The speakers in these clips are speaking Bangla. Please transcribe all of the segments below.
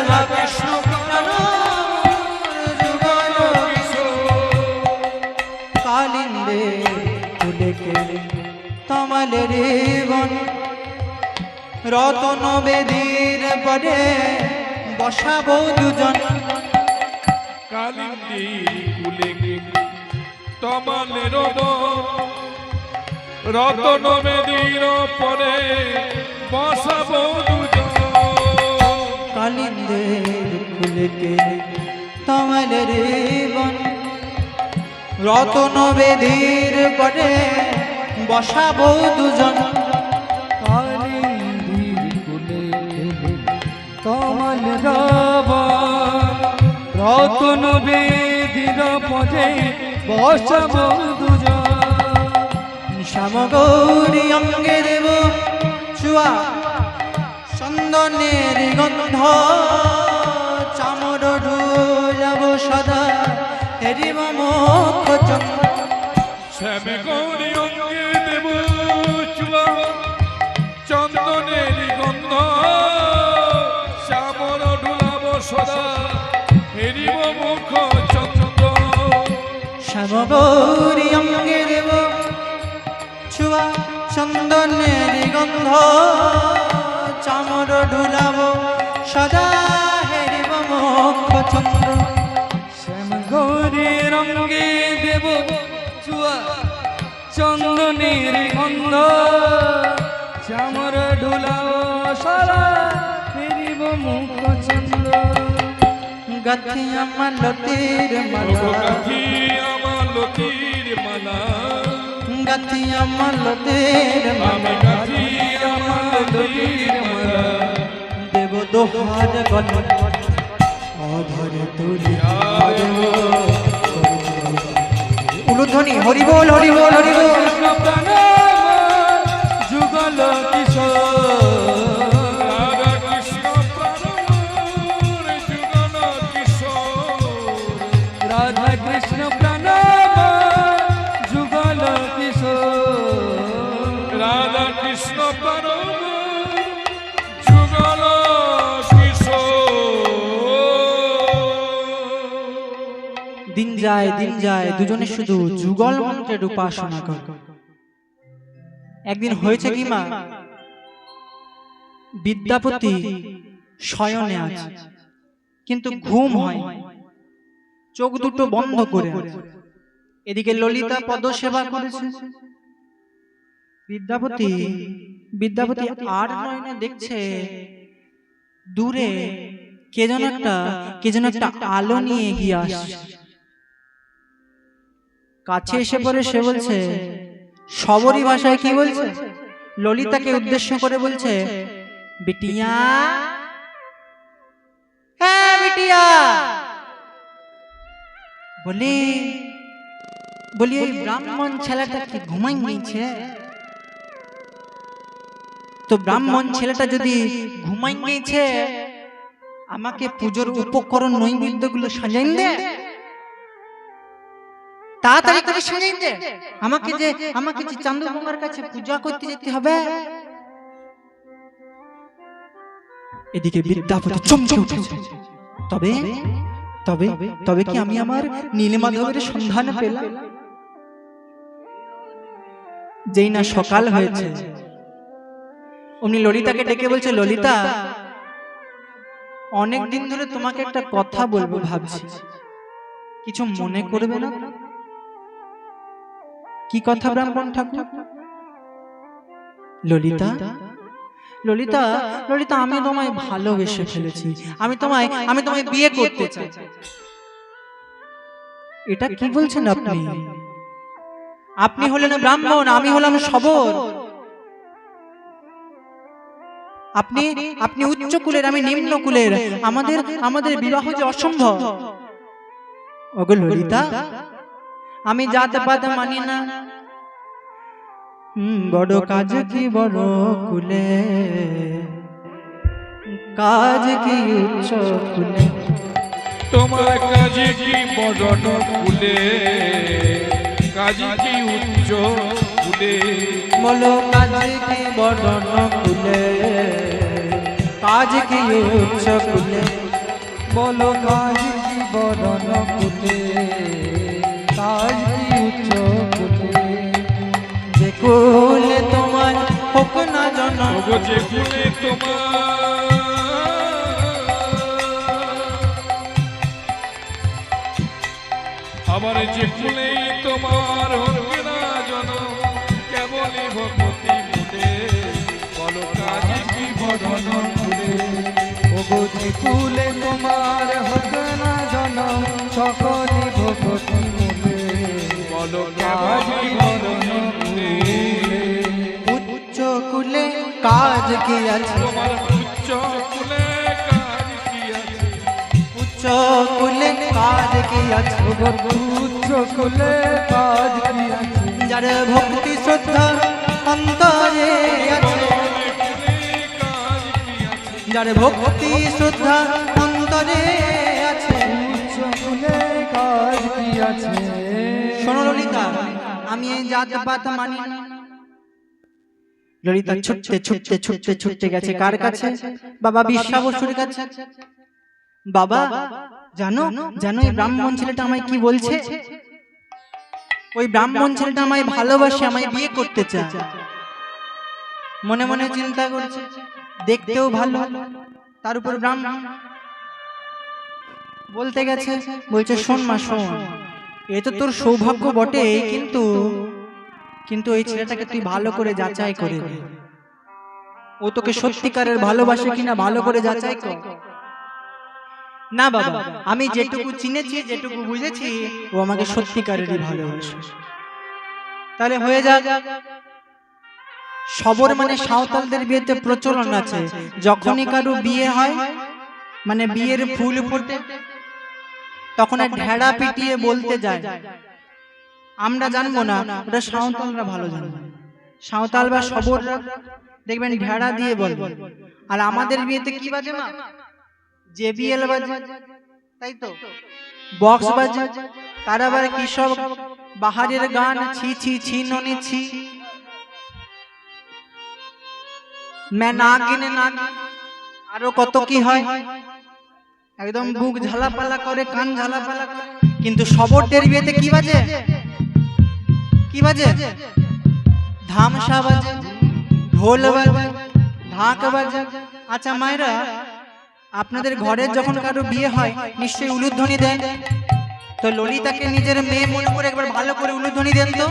রাধা কৃষ্ণ প্রাণ যুগল কালিন্দে ফুলেকে তমালের বন রতন বেদীর পরে বসাবো দুজন কালিন্দীর কুলে তমালের রতন বেদীর পরে বসাবো দুজন কালিন্দের ফুলেকে তমালের বন রতন বেদীর পরে বসাবো দুজন কালিন্দীর কুলে কমল রাবণ রতন বেদির পদে বসব দুজন শ্যামগৌরী অঙ্গে দেব চুয়া চন্দনের গন্ধ চামর ঢুলাব সদা হেরিব মুখ চন্দ্র শ্যামে গৌরী অঙ্গে দেব চুয়া চন্দনের গন্ধ শ্যামর ঢুলাব সদা হেরিব মুখ চন্দ্র শ্যামগৌরী অঙ্গে দেব চুয়া চন্দনের গন্ধ চামর ঢুলাব সদা হেরিব মুখ চন্দ্র শ্যাম গৌরীর রঙ্গে দেব চুয়া চন্দনের গন্ধ চামর ঢুলাও সারা ফেরিব মুখ চন্দ্র গাথি আমার লতির মালা গাথি আমার লতির মালা গাথি আমার লতির মালা গাথি আমার লতির মালা দেব দোহার গণ অধরে তুলি উলুধ্বনি হরি বল হরি বল হরি বল কৃষ্ণ প্রাণ যুগল কিশোর রাধা কৃষ্ণ প্রাণ যুগল কিশোর রাধা কৃষ্ণ প্রাণ যুগল কিশোর রাধা কৃষ্ণ প্রাণ যুগল কিশোর দিন যায় দুজনে শুধু যুগল মন্ত্রের উপাসনা করে একদিন হয়েছে কি মা বিদ্যাপতি শয়নে আছে কিন্তু ঘুম হয় চোখ দুটো বন্ধ করে আছে। এদিকে ললিতা পদসেবা করেছে বিদ্যাপতি আর নয়নে দেখছে দূরে কে যেন একটা আলো নিয়ে এগিয়ে আসছে কাছে এসে পড়ে সে বলছে সবরী ভাষায় কি বলছে ললিতাকে উদ্দেশ্য করে বলছে বিটিয়া হ্যাঁ বিটিয়া বলি এই ব্রাহ্মণ ছেলেটা কি ঘুমাই গেছে তো ব্রাহ্মণ ছেলেটা যদি ঘুমাই গেছে আমাকে পূজোর উপকরণ নৈবেদ্যগুলো সাজাইন দে তাড়াতাড়ি করে সাজাইন দে আমাকে যে চন্দ্রগঙ্গার কাছে পূজা করতে যেতে হবে এদিকে বিদ্যাপতি চমকে উঠেছে তবে তবে তবে কি আমি আমার নীলমাধবের সন্ধান পেলাম যেই না সকাল হয়েছে উনি ললিতাকে ডেকে বলছে ললিতা অনেক দিন ধরে তোমাকে একটা কথা বলবো ভাবছি কিছু মনে করবে না কি কথা ব্রাহ্মণ ঠাকুর ললিতা ললিতা ললিতা আমি তোমায় ভালোবেসে ফেলেছি আমি তোমায় বিয়ে করতে চাই এটা কি বলছেন আপনি আপনি হলেন ব্রাহ্মণ আমি হলাম শবর আপনি আপনি উচ্চ কুলের আমি নিম্ন কুলের আমাদের বিবাহ যে অসম্ভব ওগো ললিতা আমি জাত পাত মানি না বড় কাজ কি বড় কুলে কাজ কি উচ্চ কুলে তোমার কাজে কি বড় কুলে কাজে কি উচ্চ কুলে বলো কাজ কি বড় কুলে কাজ কি উচ্চ কুলে বলো কাজ কি বরণ কুলে, কাজ কি উচ্চ কুলে, যে কুলে তোমার হোক না জনম, ওগো যে কুলে তোমার, আমার যে কুলে তোমার হবে না জনম, কেবলই ভগবতী মুদে, বলো কাজ কি বরণ কুলে, ওগো যে কুলে তোমার হোক না জনম, সকলে ভগতি মুলে, বলো কাজ কেবলই কি ভগবতী বরণ মুদে, উচ্চ কুলে কাজ কি আছে, তোমার উচ্চ কুলে কাজ কি আছে, উচ্চ কুলে কাজ কি আছে, ওগো উচ্চ কুলে কাজ কি আছে, যার ভক্তি শ্রদ্ধা অন্তরে আছে, যার ভক্তি শ্রদ্ধা অন্তরে আছে। উচ্চ কুলে কাজ কি আছে। শোনো ললিতা, আমি এই জাত পাত মানি না। ললিতা ছুটতে ছুটতে ছুটতে ছুটতে গেছে কার কাছে? বাবা বিশ্বাবসুর কাছে। বাবা জানো জানো এই ব্রাহ্মণ ছেলেটা আমায় কি বলছে? ওই ব্রাহ্মণ ছেলেটা আমায় ভালোবাসে, আমায় বিয়ে করতে চায়। মনে মনে চিন্তা করছে, দেখতেও ভালো, তার উপর ব্রাহ্মণ। বলতে গেছে, বলছে শোন মা শোন, এ তো তোর সৌভাগ্য বটে, কিন্তু কিন্তু এই ছেলেটাকে তুই ভালো করে যাচাই করে দে। ও তোকে সত্যিকারের ভালোবাসে কিনা ভালো করে যাচাই কর। না বাবা, আমি যেটুকু চিনেছি, যেটুকু বুঝেছি, ও আমাকে সত্যিকারেরই ভালোবাসে। তাহলে হয়ে যাক। সবর মানে সাঁওতালদের বিয়েতে প্রচলন আছে, যখনই কারো বিয়ে হয়, মানে বিয়ের ফুল ফোটে, তখন ঢেড়া পিটিয়ে বলতে যায়। আমরা জানবো না, ওটা সাঁওতালরা ভালো জানবে। সাঁওতাল বা সবররা দেখবেন ঢেড়া দিয়ে বলবে। আর আমাদের বিয়েতে কি বাজে মা? জেবিএল বাজে, তাই তো, বক্স বাজে। তার আবার কি সব বাহারের গান, ছি ছি ছি ননি ছি, না কিনে না, আরো কত কি হয়, একদম বুক ঝালাপালা করে, কান ঝালাপালা করে। কিন্তু সবরদের বিয়েতে কি বাজে? কি বাজে? ধামসা বাজে, ঢোল বাজে, ঢাক বাজে। আচ্ছা মায়েরা, আপনাদের ঘরের যখন কারো বিয়ে হয় নিশ্চয়ই উলুধ্বনি দেন। তো ললিতাকে নিজের মেয়ে মনে করে একবার ভালো করে উলুধ্বনি দেন তো।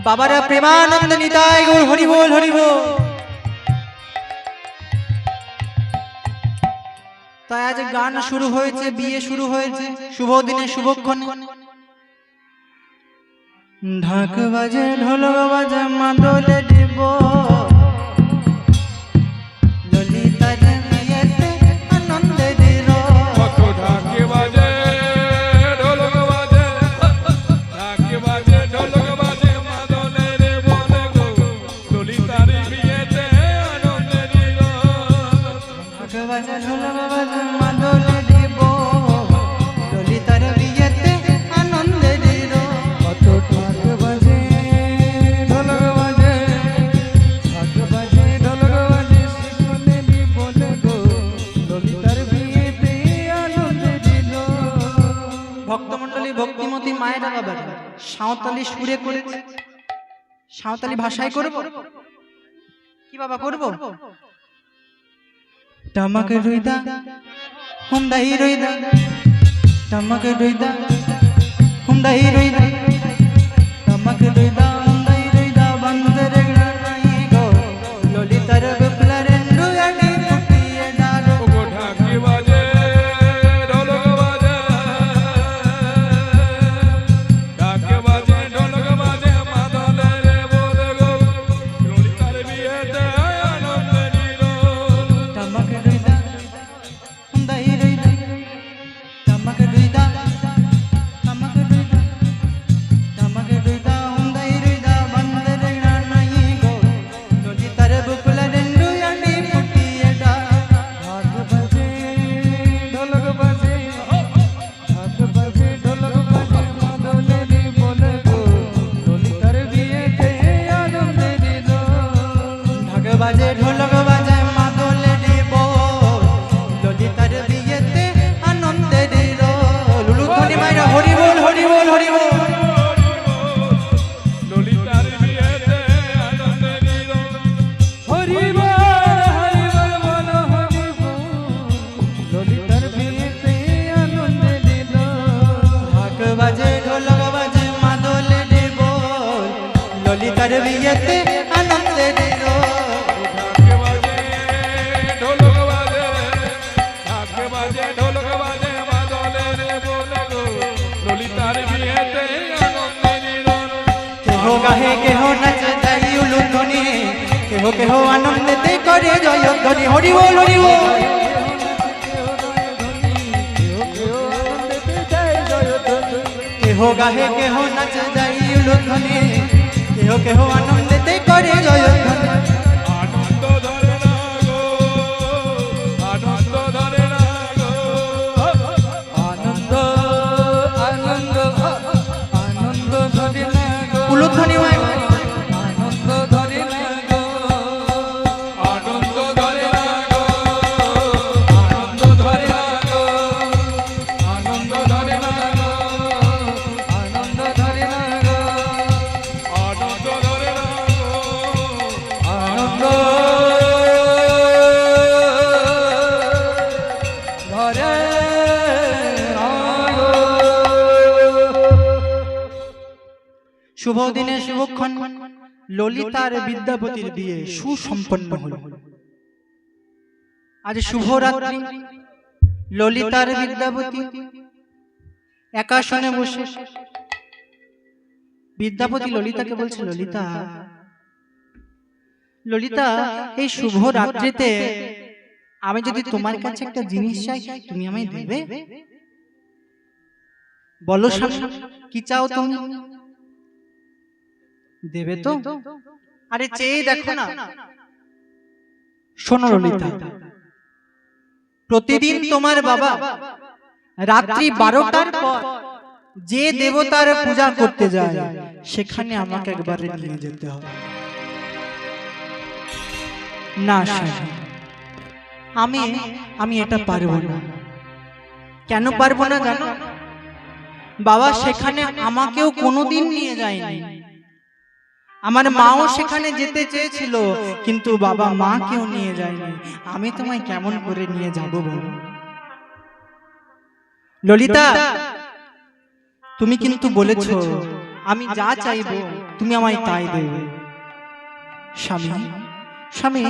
বাবারা প্রেমানন্দ নিতাই গৌর, হরি বল হরি বল। তাই আজ গান শুরু হয়েছে, বিয়ে শুরু হয়েছে, শুভ দিনে শুভক্ষণে। ঢাক বাজে, ঢোলক বাজে, মাদলে দিব, ললিতার বিয়েতে আনন্দে দিল। কত ঢাকে বাজে, ঢোলক বাজে, ঢাকে বাজে, ঢোলক বাজে, মাদলের বনে গো, ললিতার বিয়েতে আনন্দে দিল। ঢাক বাজে, ঢোলক বাজে, মাদলে দিব, ললিতার বিয়েতে আনন্দে দিল। কত ঢাক বাজে, ঢোলক বাজে, ঢাক বাজে, ঢোলক বাজে, শিশুনেরই বলে গো, ললিতার বিয়েতে আনন্দ দিল। ভক্তমণ্ডলী, ভক্তিমতী মায়েরা বাবার সাঁওতালি সুরে করেছে, সাঁওতালি ভাষায় করব। কি বাবা করব? টামাকে রইদা হুমদাই রইদা, টামাকে রইদা হুমদাই রইদা, টামাকে রইদা হুমদাই রইদা, বন্দর গাই গো, ললিতার বিপ্লা রেন্ডু আডি ফুটিয়ে ডালো। ওগো ঢাকে বাজে, ঢোলক বাজে, ঢাকে বাজে, ঢোলক বাজে, মাদলের বনে গো, ললিতার বিয়েতে আনন্দে দিল। টামাকে রইদা হুমদাই রইদা, টামাকে রইদা, টামাকে রইদা, টামাকে রইদা হুমদাই রইদা। বিয়েতে আনন্দের ঢাকে বাজে ঢোলক বাজে, ঢাকে বাজে ঢোলক বাজে, বাদলের বলে গো ললিতার বিয়েতে আনন্দের কেহ গাহে কেহ নাচে যাই উলুধ্বনি, কেহ কেহ আনন্দেতে করে জয়ধ্বনি। হরি বল হরি বল। কেহ গাহে কেহ নাচে যাই উলুধ্বনি, কেহ কেহ আনন্দেতে করে জয়ধ্বনি। আনন্দ ধরে না গো, আনন্দ ধরে না গো, আনন্দ আনন্দ আনন্দ ধরে না গো, উলুধ্বনি হয়। আনন্দ ধরে না গো, আনন্দ ধরে না গো, আনন্দ ধরে না গো, আনন্দ ধরে না গো, আনন্দ ধরে না গো, আনন্দ ধরে না গো, আনন্দ ধরে না গো। শুভ দিনে শুভক্ষণ ললিতার বিদ্যাপতির বিয়ে সুসম্পন্ন হল। আজ শুভরাত্রি। ললিতার বিদ্যাপতি একাশনে বসে বিদ্যাপতি ললিতাকে বলছে, ললিতা ললিতা, এই শুভ রাত্রিতে আমি যদি তোমার কাছে একটা জিনিস চাই, তুমি আমায় দেবে? বলো স্বামী, কি চাও তুমি? দেবে তো? আরে চেয়ে দেখো না। শোনো ললিতা, প্রতিদিন তোমার বাবা রাত্রি 12টার পর যে দেবতার পূজা করতে যায়, সেখানে আমাকে একবারে নিয়ে যেতে হবে। না স্বামী, আমি এটা পারবো না। কেন পারবো না জানো? বাবা সেখানে আমাকেও কোনোদিন নিয়ে যায়নি। আমার মাও সেখানে যেতে চেয়েছিল, কিন্তু বাবা মা কেউ নিয়ে যায়নি। আমি তোমায় কেমন করে নিয়ে যাব বলো? ললিতা, তুমি কিন্তু বলেছো আমি যা চাইবো তুমি আমায় তাই দেবে। স্বামী স্বামী,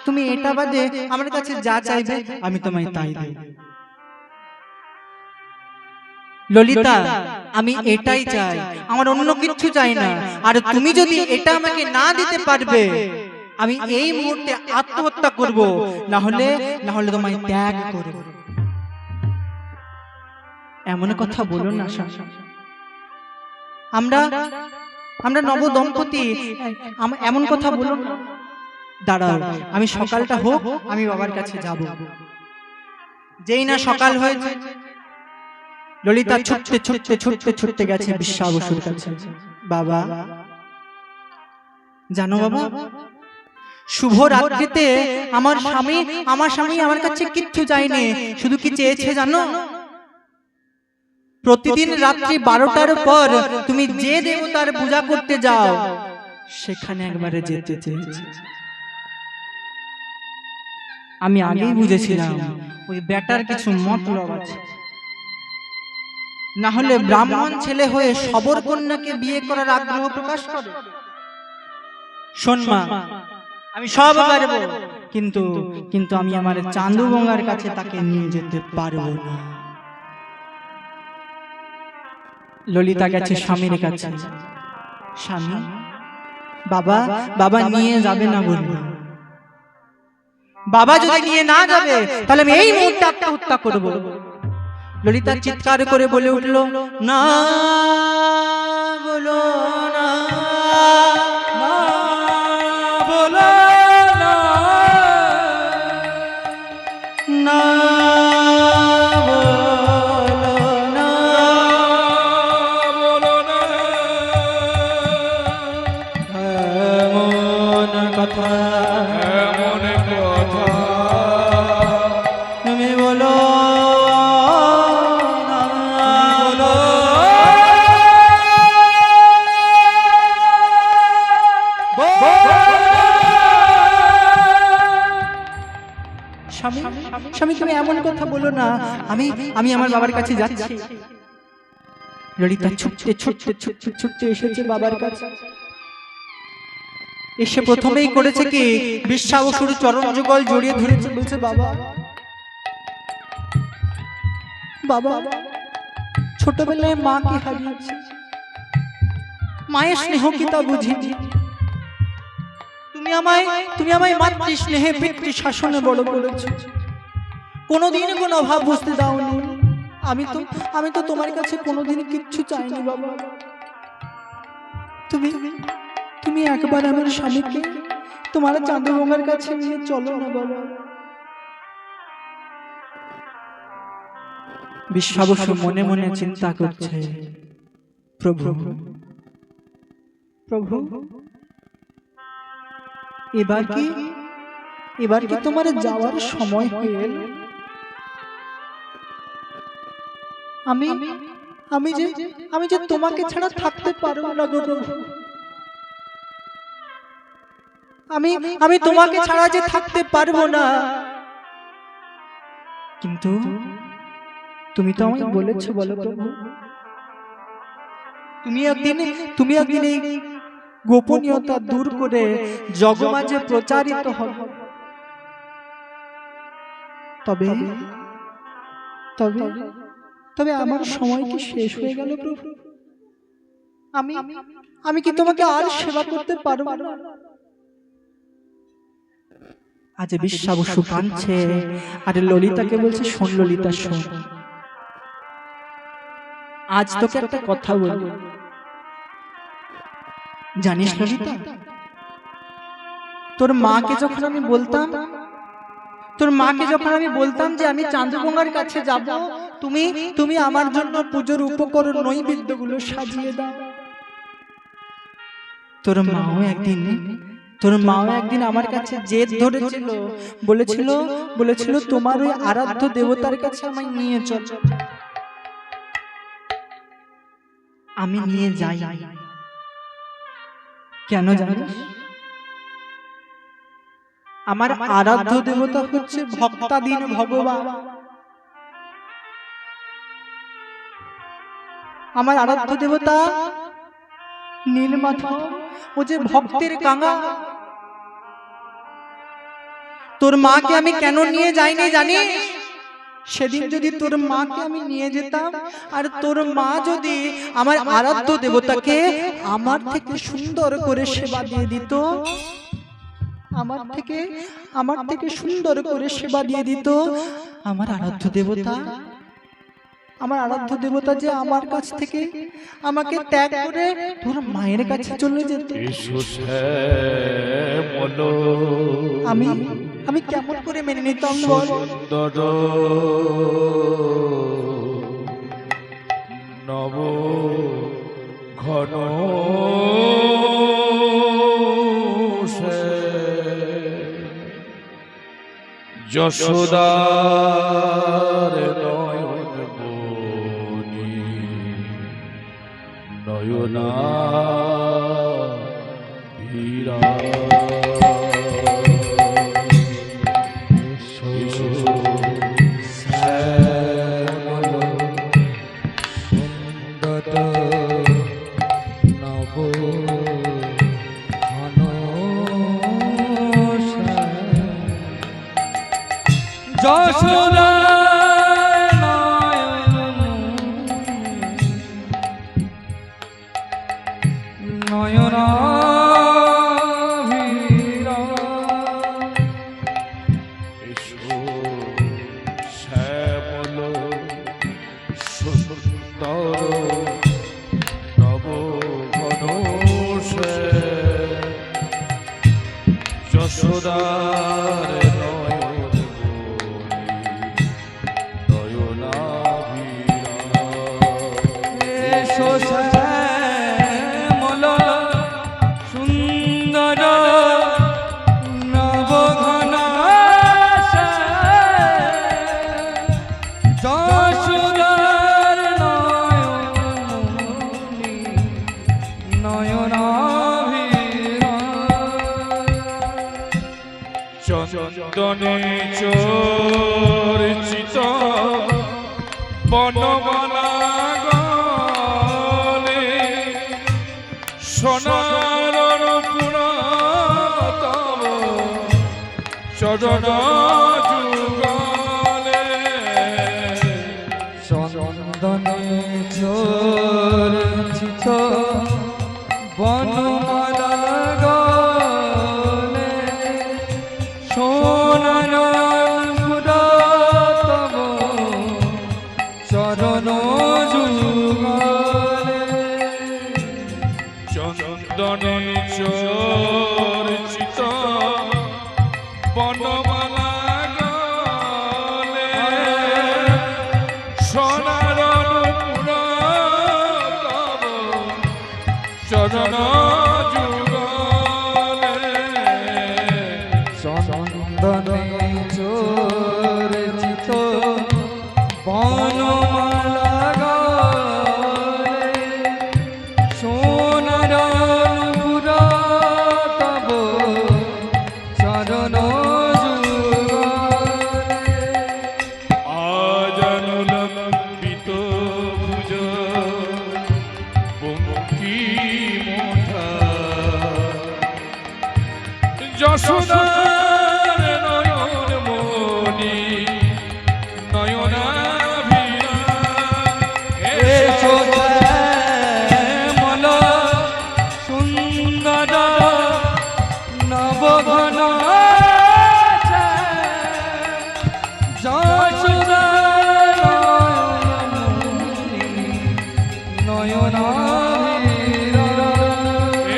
তুমি এটা বাদে আমার কাছে যা চাইবে আমি তোমায় তাই দেব। ললিতা, আমি এটাই চাই, আমার অন্য কিছু চাই না। আর তুমি যদি এটা আমাকে না দিতে পারবে, আমি এই মুহূর্তে আত্মহত্যা করব, না হলে তোমায় ত্যাগ করব। এমন কথা বলো না স্বামী। আমরা নব দম্পতি, এমন কথা বলো না। দাঁড়াও, আমি সকালটা হোক, আমি বাবার কাছে যাব। যেই না সকাল হয়েছে, ললিতা ছুটতে ছুটতে ছুটতে ছুটতে গেছে বিশ্বাবসুর কাছে। বাবা জানো বাবা, শুভ রাত্রিতে আমার স্বামী আমার কাছে কিচ্ছু চায়নি। শুধু কি চেয়েছে জানো? প্রতিদিন রাত্রি 12টার পর তুমি যে দেবতার পূজা করতে যাও, সেখানে একবারে যেতে চেয়েছে। আমি আগেই বুঝেছিলাম ওই বেটার কিছু মতলব আছে। না হলে ব্রাহ্মণ ছেলে হয়ে সবর কন্যাকে বিয়ে করার আগ্রহ প্রকাশ করে। শোন মা, আমি সব পারবো, কিন্তু আমি আমার চাঁদু গঙ্গার কাছে তাকে নিয়ে যেতে পারবো না। ললিতা গেছে স্বামীর কাছে। স্বামী, বাবা নিয়ে যাবে না বলল। বাবা যদি নিয়ে না যাবে, তাহলে আমি এই মুহূর্তে আত্মহত্যা করব। ললিতা চিৎকার করে বলে উঠল, না বলো না, বলো না, না বলো না, বলো না, এমন কথা এমন কথা তুমি বলো না, বলো স্বামী স্বামী, তুমি এমন কথা বলো না। আমি আমার বাবার কাছে যাচ্ছি। ললিতা ছুটতে ছুটতে ছুটতে ছুটতে এসেছে বাবার কাছে। এসে প্রথমেই করেছে কি বিশ্বাবসুর চরণ যুগল জড়িয়ে ধরেছে, বলছে বাবা বাবা ছোটবেলায় মাকে হারিয়েছি, মায়ের স্নেহ কি তা বুঝিনি, তুমি আমায় মাতৃ স্নেহে পিতৃ শাসনে বড় করেছো, কোনোদিন কোনো অভাব বুঝতে দাওনি। আমি তো তোমার কাছে কোনোদিন কিচ্ছু চাইনি বাবা। তুমি একবার আমার স্বামীকে তোমার চাঁদগঙ্গার কাছে নিয়ে চলো না বাবা। বিশ্বাবসু মনে মনে চিন্তা করছে, প্রভু প্রভু এবার কি তোমার যাওয়ার সময় হয়ে এল? আমি যে তোমাকে ছাড়া থাকতে পারবো না গো প্রভু, আমি তোমাকে ছাড়া যে থাকতে পারবো না। কিন্তু তুমি তো আমায় বলেছো, বলো প্রভু, তুমি একদিন এই গোপনীয়তা দূর করে জগমাঝে প্রচারিত হবে। তবে তবে তবে আমার সময় কি শেষ হয়ে গেল প্রভু? আমি কি তোমাকে আর সেবা করতে পারবো না? আজ বিশ্বাবসু কাঁদছে আর ললিতাকে বলছে, শোন ললিতা শোন, আজ তোকে একটা কথা বলবো। জানিস ললিতা, তোর মাকে যখন আমি বলতাম যে আমি চাঁদগঙ্গার কাছে যাব, তুমি আমার জন্য পুজোর উপকরণ নৈবেদ্যগুলো সাজিয়ে দাও। তোর মাও একদিন আমার কাছে জেদ ধরেছিল, বলেছিল তোমার ওই আরাধ্য দেবতার কাছে আমায় নিয়ে চল। আমি নিয়ে যাই। কেন জানিস? আমার আরাধ্য দেবতা হচ্ছে ভক্তাধীন ভগবান। আমার আরাধ্য দেবতা নীলমাধব, ও যে ভক্তের কাঙা। তোর মাকে আমি কেন নিয়ে যাইনি জানিস? সেদিন যদি তোর মাকে আমি নিয়ে যেতাম আর তোর মা যদি আমার আরাধ্য দেবতাকে আমার থেকে সুন্দর করে সেবা দিয়ে দিত, আমার থেকে সুন্দর করে সেবা দিয়ে দিত, আমার আরাধ্য দেবতা যে আমার কাছ থেকে আমাকে ত্যাগ করে তোর মায়ের কাছে চলে যেত। আমি কেমন করে মেনে নিতাম বল? নব ঘন যশোদার নয়ন বনি নয়না ভীরা যশোদা নয়না ভীরা এসো শ্যামল সুন্দর নব ঘন যশোদার নয়ন নয়না ভীরা এসো শ্যামল সুন্দর নবঘন যশোদার নয়না ভীরা চন্দনে চর্চিত বনমালা গলে সোনার পুরা চরণ যুগলে চন্দনে চর্চিত বনমালা গলে সোনার মুকুটা তব চরণ যুগলে চন্দনে চর্চিত বনমালা গলে সোনার নুপুর তব চরণ যুগলে চন্দনে চর্চিত বনমালা গলে সোনার নুপুর তব চরণ যুগলে আজানুলম্বিত ভুজ বঙ্কি মোঠা যশোদার নয়ন মণি নয়নাভিরা এসো শ্যামল সুন্দর নবঘন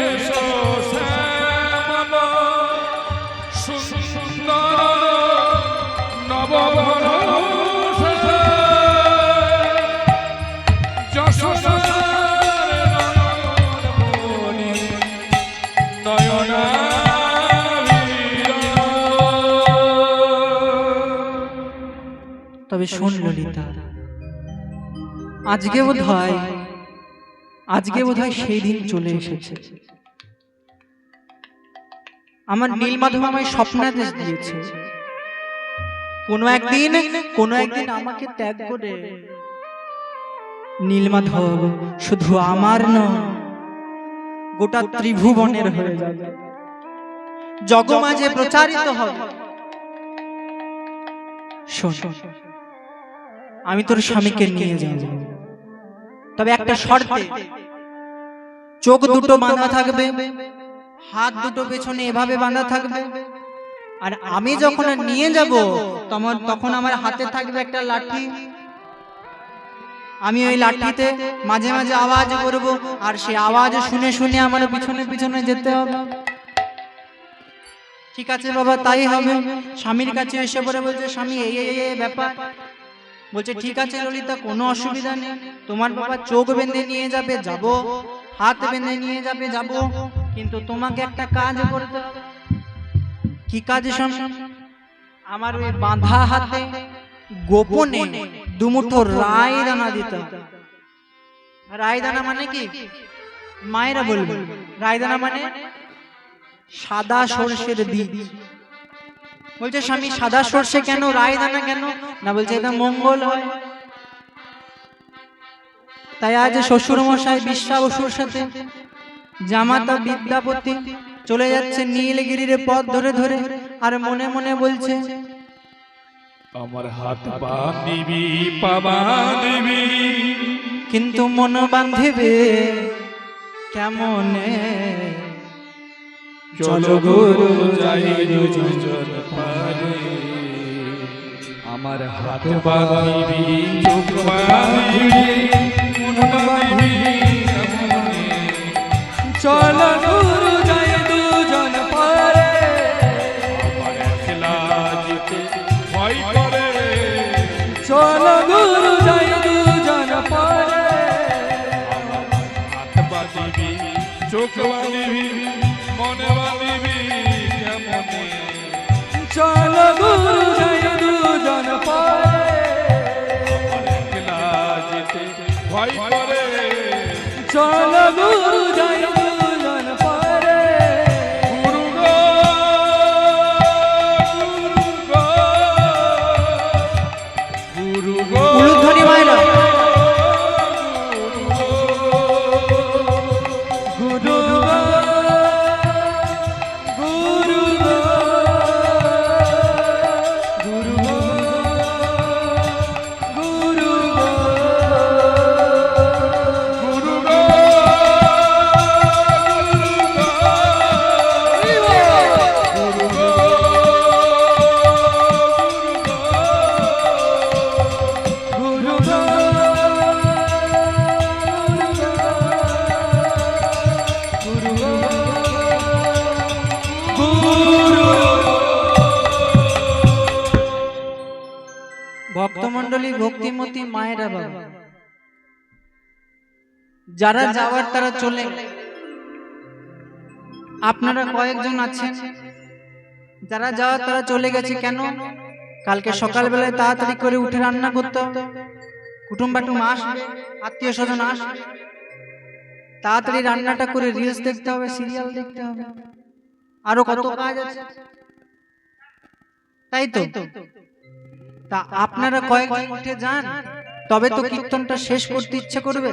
এসো শ্যামল সুন্দর নবঘন যশোদার নয়ন মণি নয়নাভিরা। তবে শোন ললিতা, আজকে বোধহয় সেই দিন চলে এসেছে। আমার নীলমাধব আমায় স্বপ্নাদেশ দিয়েছে, কোনো একদিন আমাকে ত্যাগ করে নীলমাধব শুধু আমার নয়, গোটা ত্রিভুবনের হয়ে যাবে, জগমাঝে প্রচারিত হবে। শোন, আমি তোর স্বামীকে নিয়ে যাব, তবে একটা শর্তে। চোখ দুটো বাঁধা থাকবে, হাত দুটো পেছনে এভাবে বাঁধা থাকবে, আর আমি যখন নিয়ে যাব তখন আমার হাতে থাকবে একটা লাঠি। আমি ওই লাঠিতে মাঝে মাঝে আওয়াজ করব, আর সেই আওয়াজ শুনে শুনে আমার পিছনে পিছনে যেতে হবে। ঠিক আছে বাবা, তাই হবে। স্বামীর কাছে এসে পরে বলছে, স্বামী এই এই ব্যাপার। বলছে ঠিক আছে ললিতা, কোনো অসুবিধা নেই, তোমার বাবা চোখ বেঁধে নিয়ে যাবে, যাব, হাত বেঁধে নিয়ে যাবে, যাব, কিন্তু তোমাকে একটা কাজ করতে হবে। কি কাজ? শোন, আমার ওই বাঁধা হাতে গোপনে দুমুঠো রায় দানা দিতে হবে। রায় দানা মানে কি? মায়েরা বলবে রায় দানা মানে সাদা সর্ষের বীজ। বলছে স্বামী সাদা সর্ষে কেন, রায় দানা কেন? না, বলছে এটা মঙ্গল হয়। তাই আজ শ্বশুর মশাই বিশ্বা বসুর সাথে জামাতা বিদ্যাপতি চলে যাচ্ছে নীলগিরির পথ ধরে ধরে, আর মনে মনে বলছে, আমার হাত বাঁধিবি পা বাঁধিবি, কিন্তু মন বাঁধিবে কেমনে? চলো গুরু যাই দুজন পারে। আমার হাত বাঁধিবি চোখ বাঁধিবি মন বাঁধিবি কেমনে? চল গুরু যাই দুজন পারে। আমার একলা যেতে ভয় করে। চল গুরু যাই দুজন পারে। হাত বাঁধিবি চোখ বাঁধিবি মনে বাঁধিবি কেমনে? চল গুরু যাই দুজন পারে। আমার একলা যেতে ভয় করে। চল গুরু যাই দুজন পারে। গুরু গো, গুরু গো, উলুধ্বনি মায়েরা, গুরু গো, গুরু গো, প্রেমবতী মায়েরা বাবা, যারা যাওয়ার তারা চলে, আপনারা কয়েকজন আছেন যারা যাওয়ার তারা চলে গেছে। কেন? কালকে সকালবেলায় তাড়াতাড়ি করে উঠে রান্না করতে হবে, কুটুম বাটুম আসবে, আত্মীয় স্বজন আসবে, তাড়াতাড়ি রান্নাটা করে রিলস দেখতে হবে, সিরিয়াল দেখতে হবে, আরো কত কাজ আছে, তাই তো? তা আপনারা কয়েকজন উঠে যান, তবে তো কীর্তনটা শেষ করতে ইচ্ছে করবে।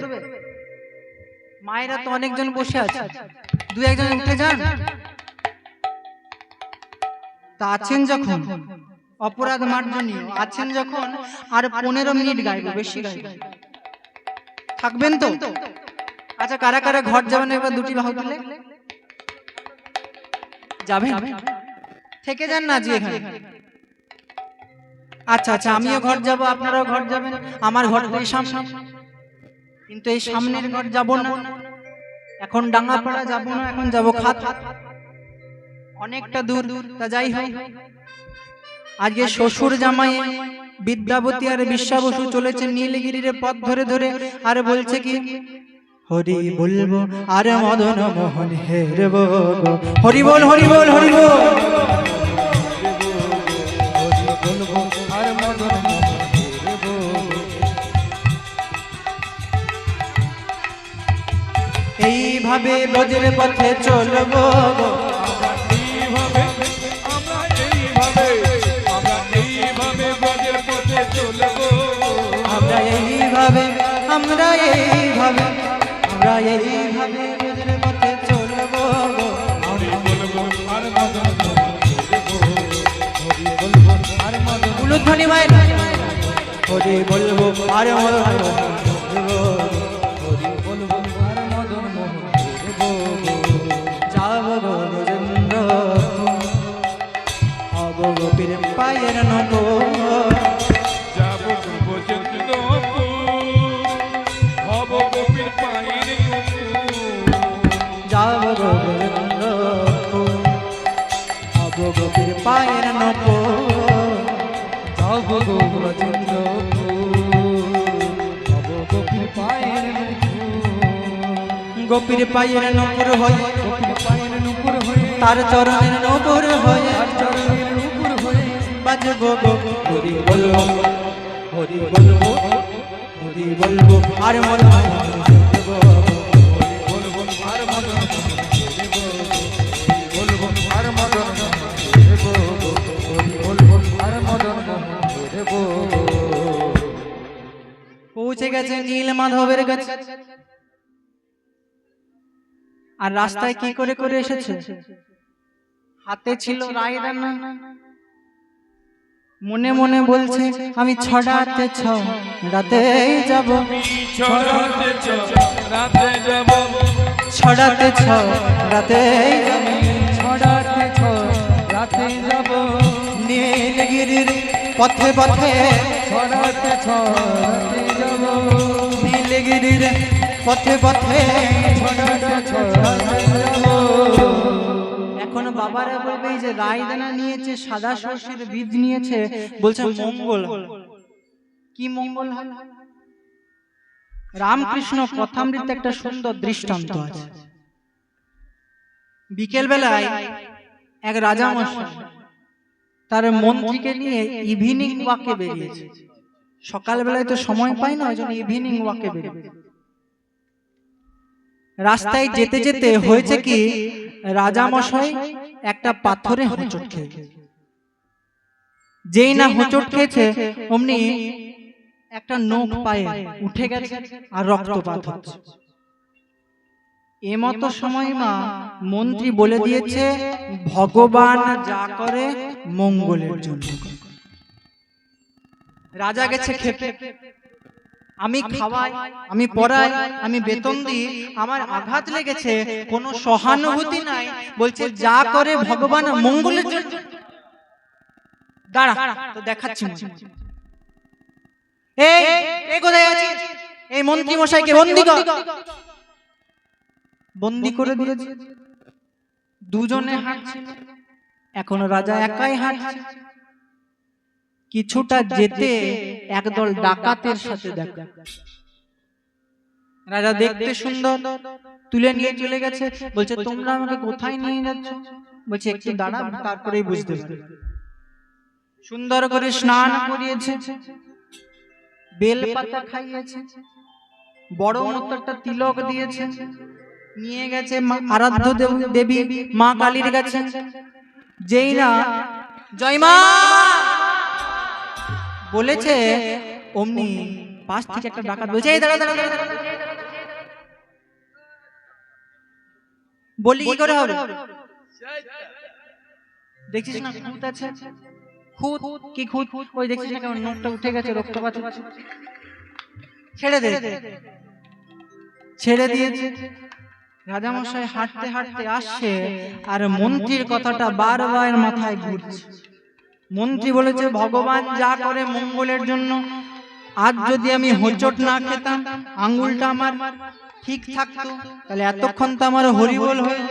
মায়েরা তো অনেকজন বসে আছে, দু একজন উঠে যান। তা আছেন যখন, অপরাধ মার্জনীয় আছেন যখন, আর 15 মিনিট গাইবো, বেশি গাইবো, থাকবেন তো? আচ্ছা, কারা কারা ঘর যাবেন একবার দুটি বাহু তুলে যাবেন, থেকে যান না জি এখানে। আচ্ছা আচ্ছা, আমিও ঘর যাব, আপনারাও ঘর যাবেন। আমার ঘর তো এই সামনে, কিন্তু এই সামনের ঘর যাব না, এখন ডাঙ্গাপাড়া যাব না, এখন যাব খাত, অনেকটা দূর। তা যাই হোক, আজকে শ্বশুর জামাই বিদ্যাবতী আর বিশ্বা বসু চলেছে নীলগিরির পথ ধরে ধরে, আর বলছে কি, হরি বলবো আর মদন মোহন হেরব, হরি বল হরি বল হরি বল, আর মদন মোহন হেরব। এইভাবে ব্রজের পথে চলবো, এইভাবে আমরা এইভাবে ব্রজের পথে চলবো, আমরা এইভাবে আমরা এইভাবে আমরা এইভাবে ব্রজের পথে চলবো। হরি বলবো আর মদন মোহন হেরব, হরি বলবো আর মদন উলুধ্বনি মায়ের, হরি বলবো আর মদন মোহন হেরব, হরি বলবো আর মদন মোহন হেরব। যাব গো ব্রজেন্দ্র, হব গোপীর পায়ের নগর, যাব ব্রজেন্দ্রপুর, হব গোপীর পায়ের যাব গো ব্রজেন্দ্র, হব গোপীর পায়ের নগর, যাব গো ব্রজেন্দ্রপুর, হব গোপীর পায়ের নূপুর। গোপীর পায়ের নগর হয়ে, গোপীর পায়ের নূপুর হয়ে, তার চরণের নগর হয়ে, তার চরণের নূপুর হয়ে, বাজবো গো হরি বলবো, হরি বলবো, হরি বলবো আর মদন মোহন হেরব, বলবো আর মদন মোহন হেরব, বলবো আর মদন মোহন হেরব, হরি বলবো আর মদন মোহন হেরব। পৌঁছে গেছে নীল মাধবের কাছে। আর রাস্তায় কি করে করে এসেছে? হাতে ছিল রায়দানা, মনে মনে বলছে আমি ছড়াতে রাতেই যাব, ছড়াতে রাতে যাব, ছড়াতে রাতেই যাব, ছড়াতে রাতে যাব, নীলগিরির পথে পথে, ছড়াতে রাতে যাব, নীলগিরির পথে পথে, ছড়াতে রাতে যাব। এখন বাবারা বলবে এই যে রায়দানা নিয়েছে, সাদা সর্ষের বীজ নিয়েছে, বলছে মঙ্গল। কি মঙ্গল হল? রামকৃষ্ণ কথামৃতে একটা সুন্দর দৃষ্টান্ত আছে। বিকেল বেলায় এক রাজা মশাই তার মন্ত্রীকে নিয়ে ইভিনিং ওয়াকে বেরিয়েছে। সকালবেলায় তো সময় পায় না, ওই জন্য ইভিনিং ওয়াকে বেরিয়েছে। রাস্তায় যেতে যেতে হয়েছে কি, রাজা মশাই একটা পাথরে হোঁচট খেয়েছে। যেই না হোঁচট খেয়েছে অমনি একটা নখ পায়ে উঠে গেছে আর রক্তপাত হচ্ছে। এমতো সময় মা মন্ত্রী বলে দিয়েছে, ভগবান যা করে মঙ্গলের জন্য। রাজা গেছে খেপে, আমি খাওয়াই, আমি পড়াই, আমি বেতন দিই, আমার আঘাত লেগেছে, কোনো সহানুভূতি নাই, বলছে যা করে ভগবান মঙ্গলের জন্য। দাঁড়া তো দেখাচ্ছি। এই কোথায় আছিস? এই মন্ত্রী মশাইকে বন্দি কর। বন্দি করে দিয়েছে। দুজনে হাঁটছে, এখন রাজা একাই হাঁটছে। কিছুটা যেতে একদল ডাকাতের সাথে দেখা। রাজা দেখতে সুন্দর, তুলে নিয়ে চলে গেছে। বলছে তোমরা আমাকে কোথায় নিয়ে যাচ্ছ? বলছে একটু দাঁড়া, তারপরেই বুঝতে পারবে। সুন্দর করে স্নান করিয়েছে, বেল পাতা খাইয়েছে, বড় মতো একটা তিলক দিয়েছে, নিয়ে গেছে আরাধ্য দেবী মা কালীর কাছে। যেই না জয় মা বলেছে, অমনি পাশ থেকে একটা ডাকাত বলছে এই দাঁড়া দাঁড়া দাঁড়া। বলি কি করে হবে? দেখছিস না খুঁত আছে, খুঁত কি খুঁত, ওই দেখছিস না কেমন নখটা উঠে গেছে, রক্তপাত হচ্ছে। ছেড়ে দে। ছেড়ে দিয়েছে। রাজামশাই হাঁটতে হাঁটতে আসছে, আর মন্ত্রীর কথাটা বারবার মাথায় ঘুরছে। মন্ত্রী বলেছে ভগবান যা করে মঙ্গলের জন্য, আজ যদি আমি হোঁচট না খেতাম, আঙ্গুলটা আমার ঠিক থাকতো, তাহলে এতক্ষণ তো আমার হরিবোল হয়ে।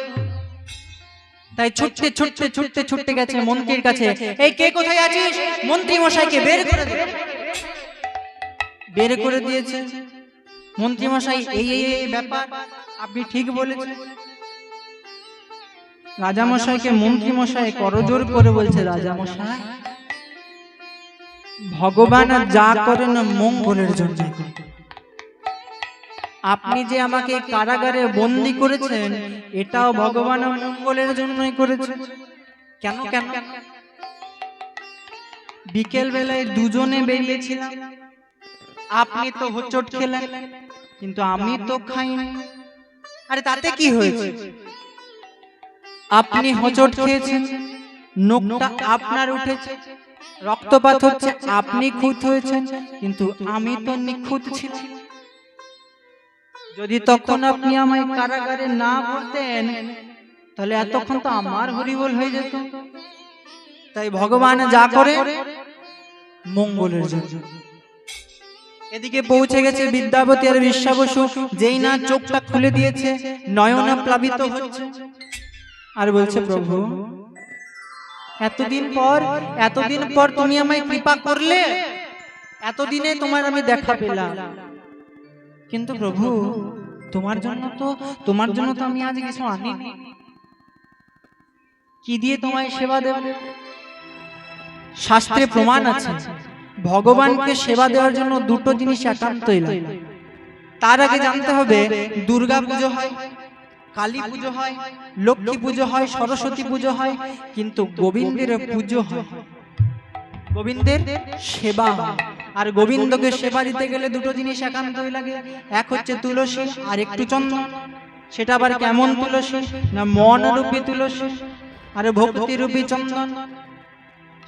তাই ছুটতে ছুটতে ছুটতে ছুটতে গেছে মন্ত্রীর কাছে। এই কে কোথায় আছিস? মন্ত্রী মশাইকে বের করে দে। বের করে দিয়েছে। মন্ত্রী মশাই এই এই ব্যাপার, আপনি ঠিক বলেছেন। রাজা মশাইকে মন্ত্রী মশাই করজোর করে বলছে, রাজা মশাই ভগবান যা করেন মঙ্গলের জন্য। আপনি যে আমাকে কারাগারে বন্দী করেছেন, এটাও ভগবান মঙ্গলের জন্যই করেছেন। কেন কেন? বিকেল বেলায় দুজনে বেরিয়েছিলাম, আপনি তো হোঁচট খেলেন, কিন্তু আমি তো খাইনি। আরে তাতে কি হয়েছে? আপনি হোঁচট খেয়েছেন, নখটা আপনার উঠেছে, রক্তপাত হচ্ছে, আপনি খুঁত হয়েছেন, কিন্তু আমি তো নিখুঁত ছিলাম। যদি তখন আপনি আমায় কারাগারে না করতেন, তাহলে এতক্ষণ তো আমার হরিবোল হয়ে যেত। তাই ভগবান যা করে মঙ্গলের জন্য। এদিকে পৌঁছে গেছে বিদ্যাপতি আর বিশ্বা বসু। যেই না চোখটা খুলে দিয়েছে, নয়ন প্লাবিত হচ্ছে, আর বলছে প্রভু এতদিন পর তুমি আমায় কৃপা করলে, এতদিনে তোমার আমি দেখা পেলাম, কিন্তু প্রভু তোমার জন্য তো আমি আজ কিছু আনিনি। কি দিয়ে তোমায় সেবা দেব? শাস্ত্রে প্রমাণ আছে ভগবানকে সেবা দেওয়ার জন্য দুটো জিনিস একান্তই লাগে। তার আগে জানতে হবে দুর্গা পুজো হয়, কালী পুজো হয়, লক্ষ্মী পুজো হয়, সরস্বতী পুজো হয়, কিন্তু গোবিন্দের পুজো হয়, গোবিন্দের সেবা হয়। আর গোবিন্দকে সেবা দিতে গেলে দুটো জিনিস একান্তই লাগে। এক হচ্ছে তুলসী, আর একটু চন্দন। সেটা আবার কেমন তুলসী না, মন রূপী তুলসী আর ভক্তি রূপী চন্দন।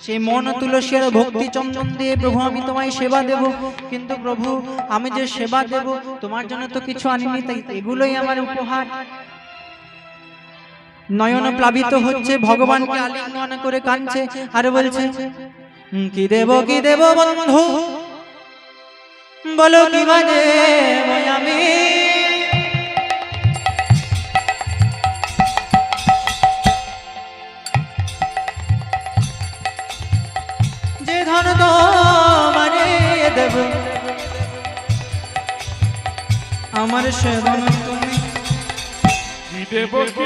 সেই মন তুলসী আর ভক্তি চন্দন দিয়ে প্রভু আমি তোমায় সেবা দেব, কিন্তু প্রভু আমি যে সেবা দেব তোমার জন্য তো কিছু আনিনি, তাই এগুলোই আমার উপহার। নয়ন প্লাবিত হচ্ছে, ভগবানকে আলিঙ্গন করে কাঁদছে, আর বলছে কি দেব বন্ধু, বলো কি বাদে আমি, যে ধন তোমারে দেব, আমার সে ধন তুমি। কি দেব বন্ধু,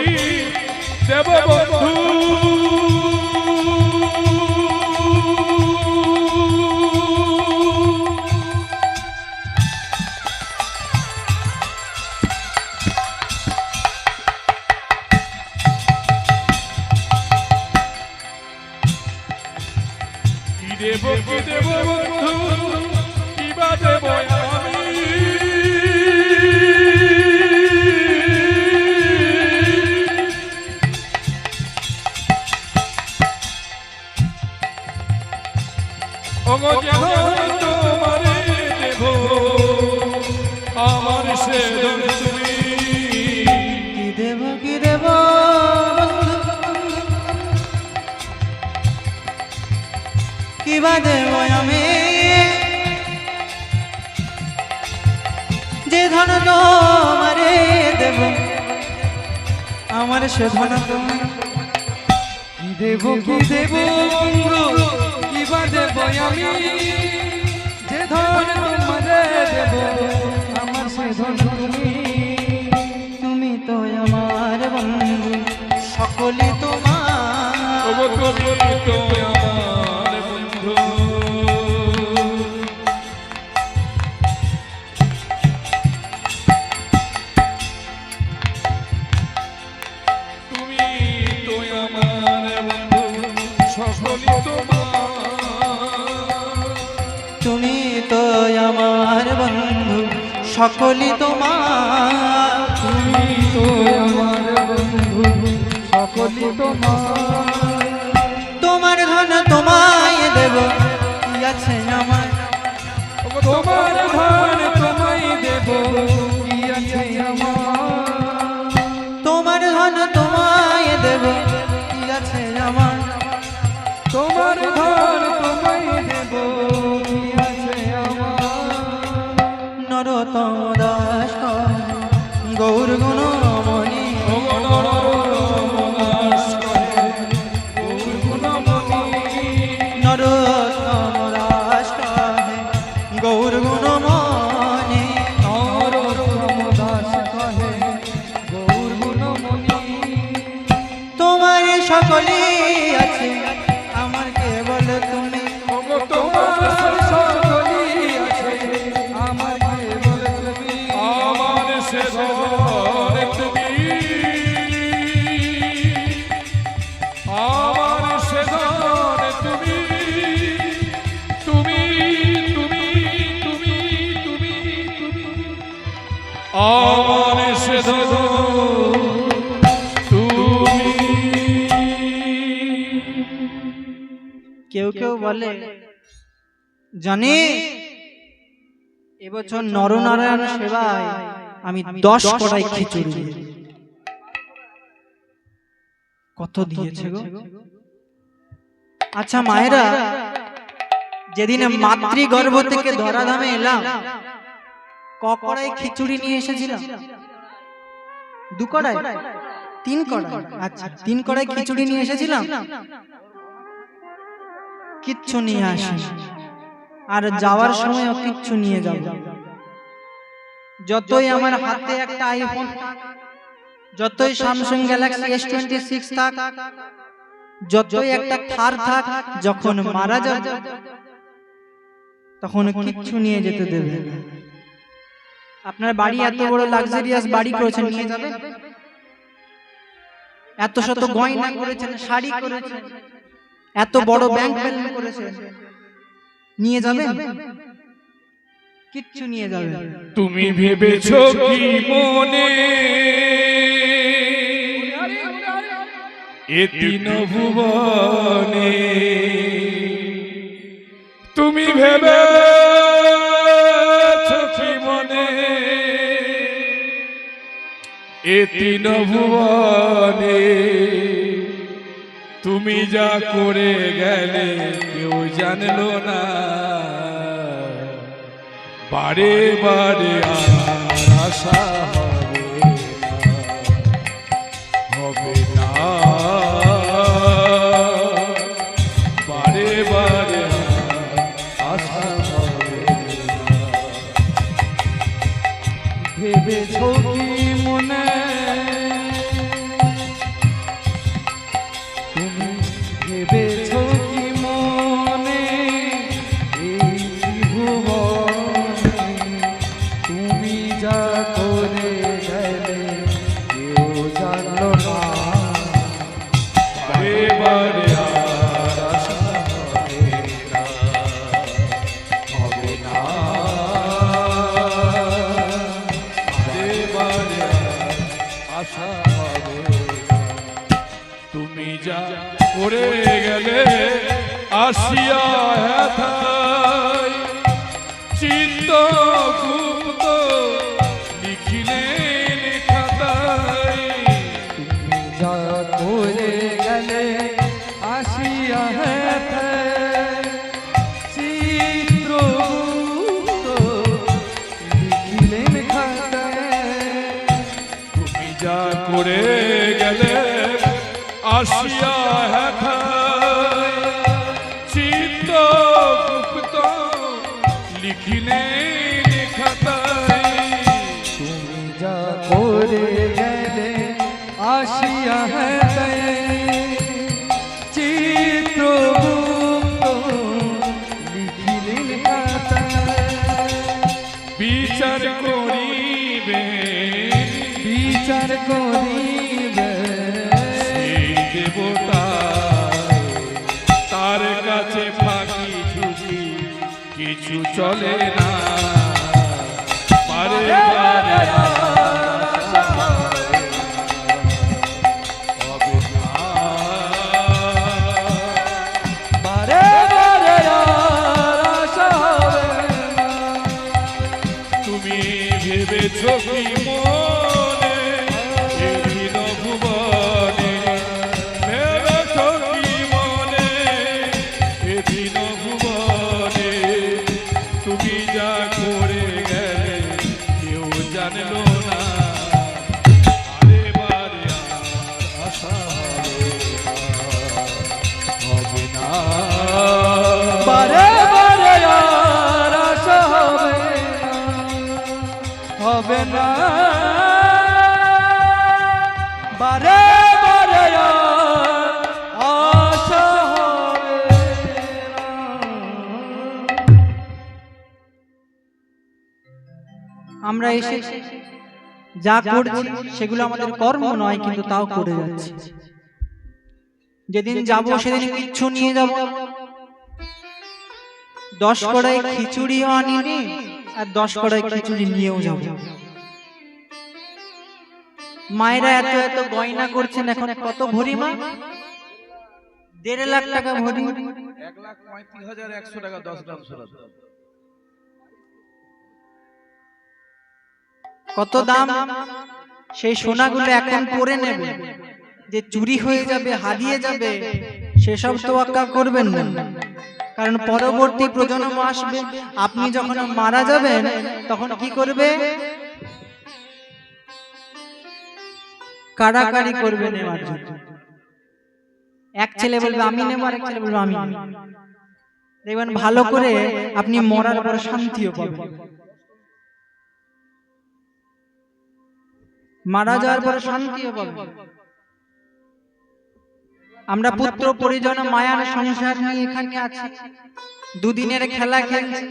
কি দেব বন্ধু, কি বা দেব আমি, ওগো যেন তোমারে দেব, আমার সে ধন তুমি। কি দেব কি বা দেব আমি, যে ধন তোমারে দেব, আমার সে ধন তুমি। কি দেব বন্ধু, কি কিবা দেব আমি যে ধন তোমারে দেব আমার সে ধন তুমি তুমি তো আমার বন্ধু সকলে তোমার ওগো তুমি তো আমার বন্ধু তুমি তো আমার বন্ধু সকলে তোমার তুমি তো আমার বন্ধু সকলে তোমার তুমি তো আমার বন্ধু সকলি তোমার তোমার ধন তোমায় দেব কি আছে আমার ওগো তোমার ধন তোমায় দেব কি আছে আমার তোমার ধন তোমায় দেব কি আছে আমার তোমার ধন তোমায় দেব কি আছে আমার নরোত্তম দাস গৌর গুণমণি ওগো নরোত্তম দাস কহে গৌর গুণমণি নরোত্তম দাস গৌর গুণমণি নরোত্তম দাস কহে গৌর গুণমণি তোমার সকলে আছে আমার কেবল তুমি ওগো তোমার তোমার সকলি আছে আমার কেবল তুমি আমার সে ধন তুমি আমার সে ধন তুমি তুমি তুমি তুমি তুমি তুমি আমার সে ধন তুমি কেউ কেউ বলে জানি এবছর নরনারায়ণ সেবায় আমি 10 কড়াই খিচুড়ি দিয়েছি। কত দিয়েছে গো? আচ্ছা মায়েরা, যেদিন মাতৃগর্ভ থেকে ধরাধামে এলাম ক কড়াই খিচুড়ি নিয়ে এসেছিলাম? 2 কড়াই? 3 কড়াই? আচ্ছা 3 কড়াই খিচুড়ি নিয়ে এসেছিলাম, কিচ্ছু নিয়ে আসি আর যাওয়ার সময়ও কিচ্ছু নিয়ে যাব। যতই আমার হাতে একটা আইফোন, যতই স্যামসাং গ্যালাক্সি S26 থাক, যতই একটা থার থাক, যখন মারা যাব তখন কিচ্ছু নিয়ে যেতে দেবে না। আপনার বাড়ি এত বড় লাক্সারিয়াস বাড়ি করেছেন, নিয়ে যাবেন? এত শত গয়না করেছেন, শাড়ি করেছেন, এত বড় ব্যাংক ব্যালেন্স করেছেন, নিয়ে যাবেন? কিচ্ছু নিয়ে যাবেন। তুমি ভেবেছো কি মনে এ তিন ভুবনে, তুমি ভেবেছো কি মনে এ তিন ভুবনে, তুমি যা করে গেলে কেউ জানলো না, বারে বারে আর আশা হবে না, বারে বারে আর আশা হবে না। ভেবেছো কি মনে তুমি ভেবেছো কি মনে এই ত্রিভুবনে তুমি যা করে গেলে কেউ জানলো না, বারে বারে আর আশা হবে না, হবে না, বারে বারে আর আশা হবে না। তুমি যা করে গেলে আসিয়া হেথায় চিত্তগুপ্ত লিখিলেন খাতায়, তুমি যা করে গেলে আসিয়া হেতে চিত্রগুপ্ত লিখিলেন খাতায়, তুমি যা করে গেলে আসিয়া হেথায় চিত্ত লিখি নেই খাতায় তুমি যা করে গেলে আসিয়া হেতে চিত্রগুপ্ত লিখিলেন খাতায় বিচার করিবে বিচার করিবে সেই দেবতা তার কাছে ফাঁকি ঝুঁকি কিছু চলে না পারে পারে হবে না। বারে বারে আর আশা হবে না। তুমি ভেবেছ কি মনে এদিন ভুবনে ভেবেছ কি মনে এদিন ভুবনে তুমি যা করে গেলে কেউ জানলো না আরে বারে আর আশা হবে না বারে বারে আর আশা হবে না বারে বারে আর আশা হবে না। আমরা এসে যা করছি সেগুলো আমাদের কর্ম নয়, কিন্তু তাও করে যাচ্ছি। যেদিন যাব সেদিন কিচ্ছু নিয়ে যাব, 10 কড়াই খিচুড়িও আনিনি আর 10 কড়াই খিচুড়ি নিয়েও যাব। মায়েরা এত এত গয়না করছেন, এখন কত ভরি মা? 1.5 লাখ টাকা ভরি। 1,35,100 টাকা 10 গ্রাম সোনা। কত দাম? সেই সোনাগুলো এখন পরে নেবে, যে চুরি হয়ে যাবে, হারিয়ে যাবে, সেসব তোয়াক্কা করবেন না। কারণ পরবর্তী প্রজন্ম আসবে, আপনি যখন মারা যাবেন তখন কি করবে? কাড়াকাড়ি করবে নেওয়ার জন্য। এক ছেলে বলবে আমি নেব, আর এক ছেলে বলবে আমি নেব। দেখবেন ভালো করে আপনি মরার পর শান্তিও পাবেন। মারা যাওয়ার পরে শান্তিও পাবেন। আমরা পুত্র পরিজন মায়ার সংসার নিয়ে এখানে আছি, দুদিনের খেলা খেলছি।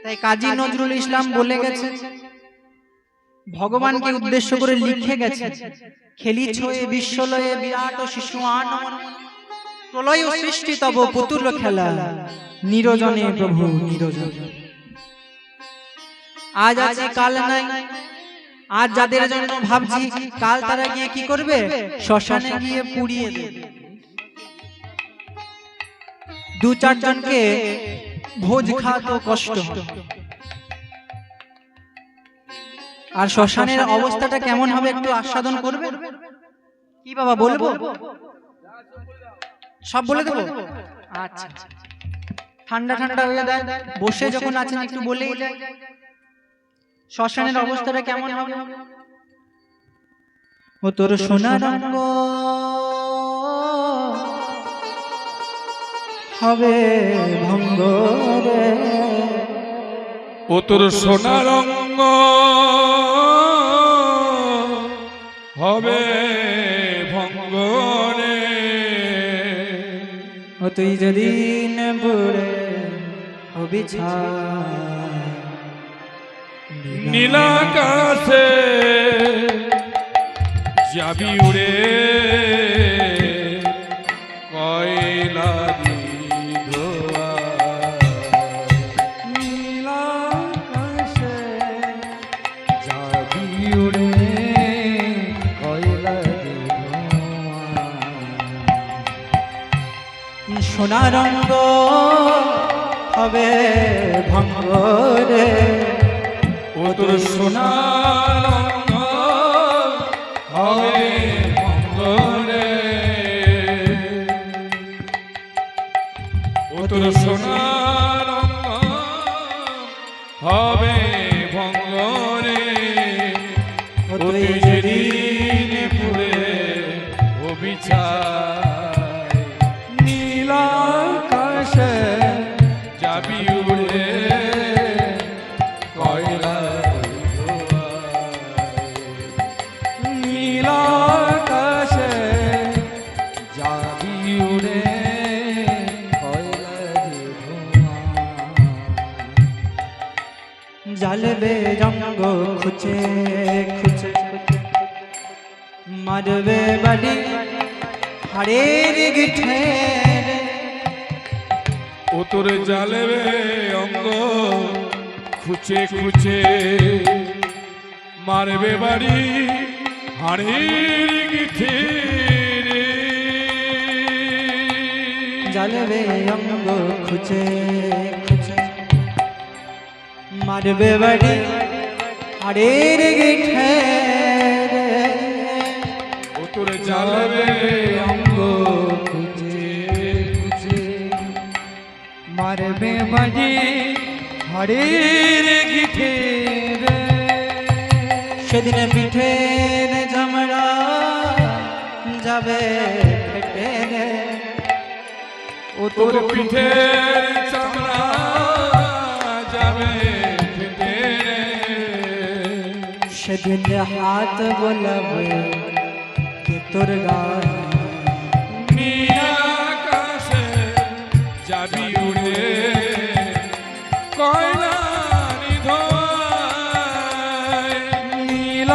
তাই কাজী নজরুল ইসলাম বলে গেছে, ভগবানকে উদ্দেশ্য করে লিখে গেছে, খেলিছ এ বিশ্বলয়ে বিরাট শিশু আনন, প্রলয় সৃষ্টি তব পুতুল খেলা, নিরজনে প্রভু নিরজন। আজ আছে কাল নাই। আজ যাদের জন্য ভাবছি, কাল তারা গিয়ে কি করবে? শ্মশানে গিয়ে পুড়িয়ে দেবে। 2-4 জনকে ভোজ খাওয়াতে কষ্ট। আর শ্মশানের অবস্থাটা কেমন হবে একটু আস্বাদন করবে? কি বাবা বলবো? সব বলে দেবো? আচ্ছা, ঠান্ডা ঠান্ডা হয়ে যায়, বসে যখন আছেন একটু বলেই যায়। শ্মশানের অবস্থাটা কেমন হবে? ও তোর সোনার রঙ হবে ভঙ্গ রে, ও তোর সোনার রঙ হবে ভঙ্গ রে, ও তুই যেদিন পুরে হবি ছাই, নীলাকাশে যাবি উড়ে কয়লা ধোয়া, নীলাকাশে যাবি উড়ে কয়লা সোনা রঙ্গ হবে ভঙ্গ রে, ও তোর সোনার রঙ হবে ভঙ্গ রে, ও তোর সোনার রঙ হবে ভঙ্গ রে, ও তুই যেদিন পুরে হবি ছাই, নীলাকাশে যাবি উড়ে খুঁজে খুঁজে মারবে বাড়ি হাড়ের গিঠে ও তোর জ্বালবে অঙ্গ খুঁচে খুঁচে মারবে বাড়ি হাড়ির গিঠে জ্বালবে অঙ্গ খুঁজে খুঁজে মারবে বাড়ি হাড়ের গিঠে ও তোর জ্বালবে অঙ্গ খুঁচে খুঁচে মারবে বাড়ি হাড়ের গিঠে রে। সেদিন পিঠের চামড়া যাবে ফেটে রে ও তোর পিঠের চামড়া যাবে ফেটে রে। সেদিন হাত বোলাবে কে তোর গায়ে নীল আকাশে যাবি উড়ে কয়লা নিধয় নীল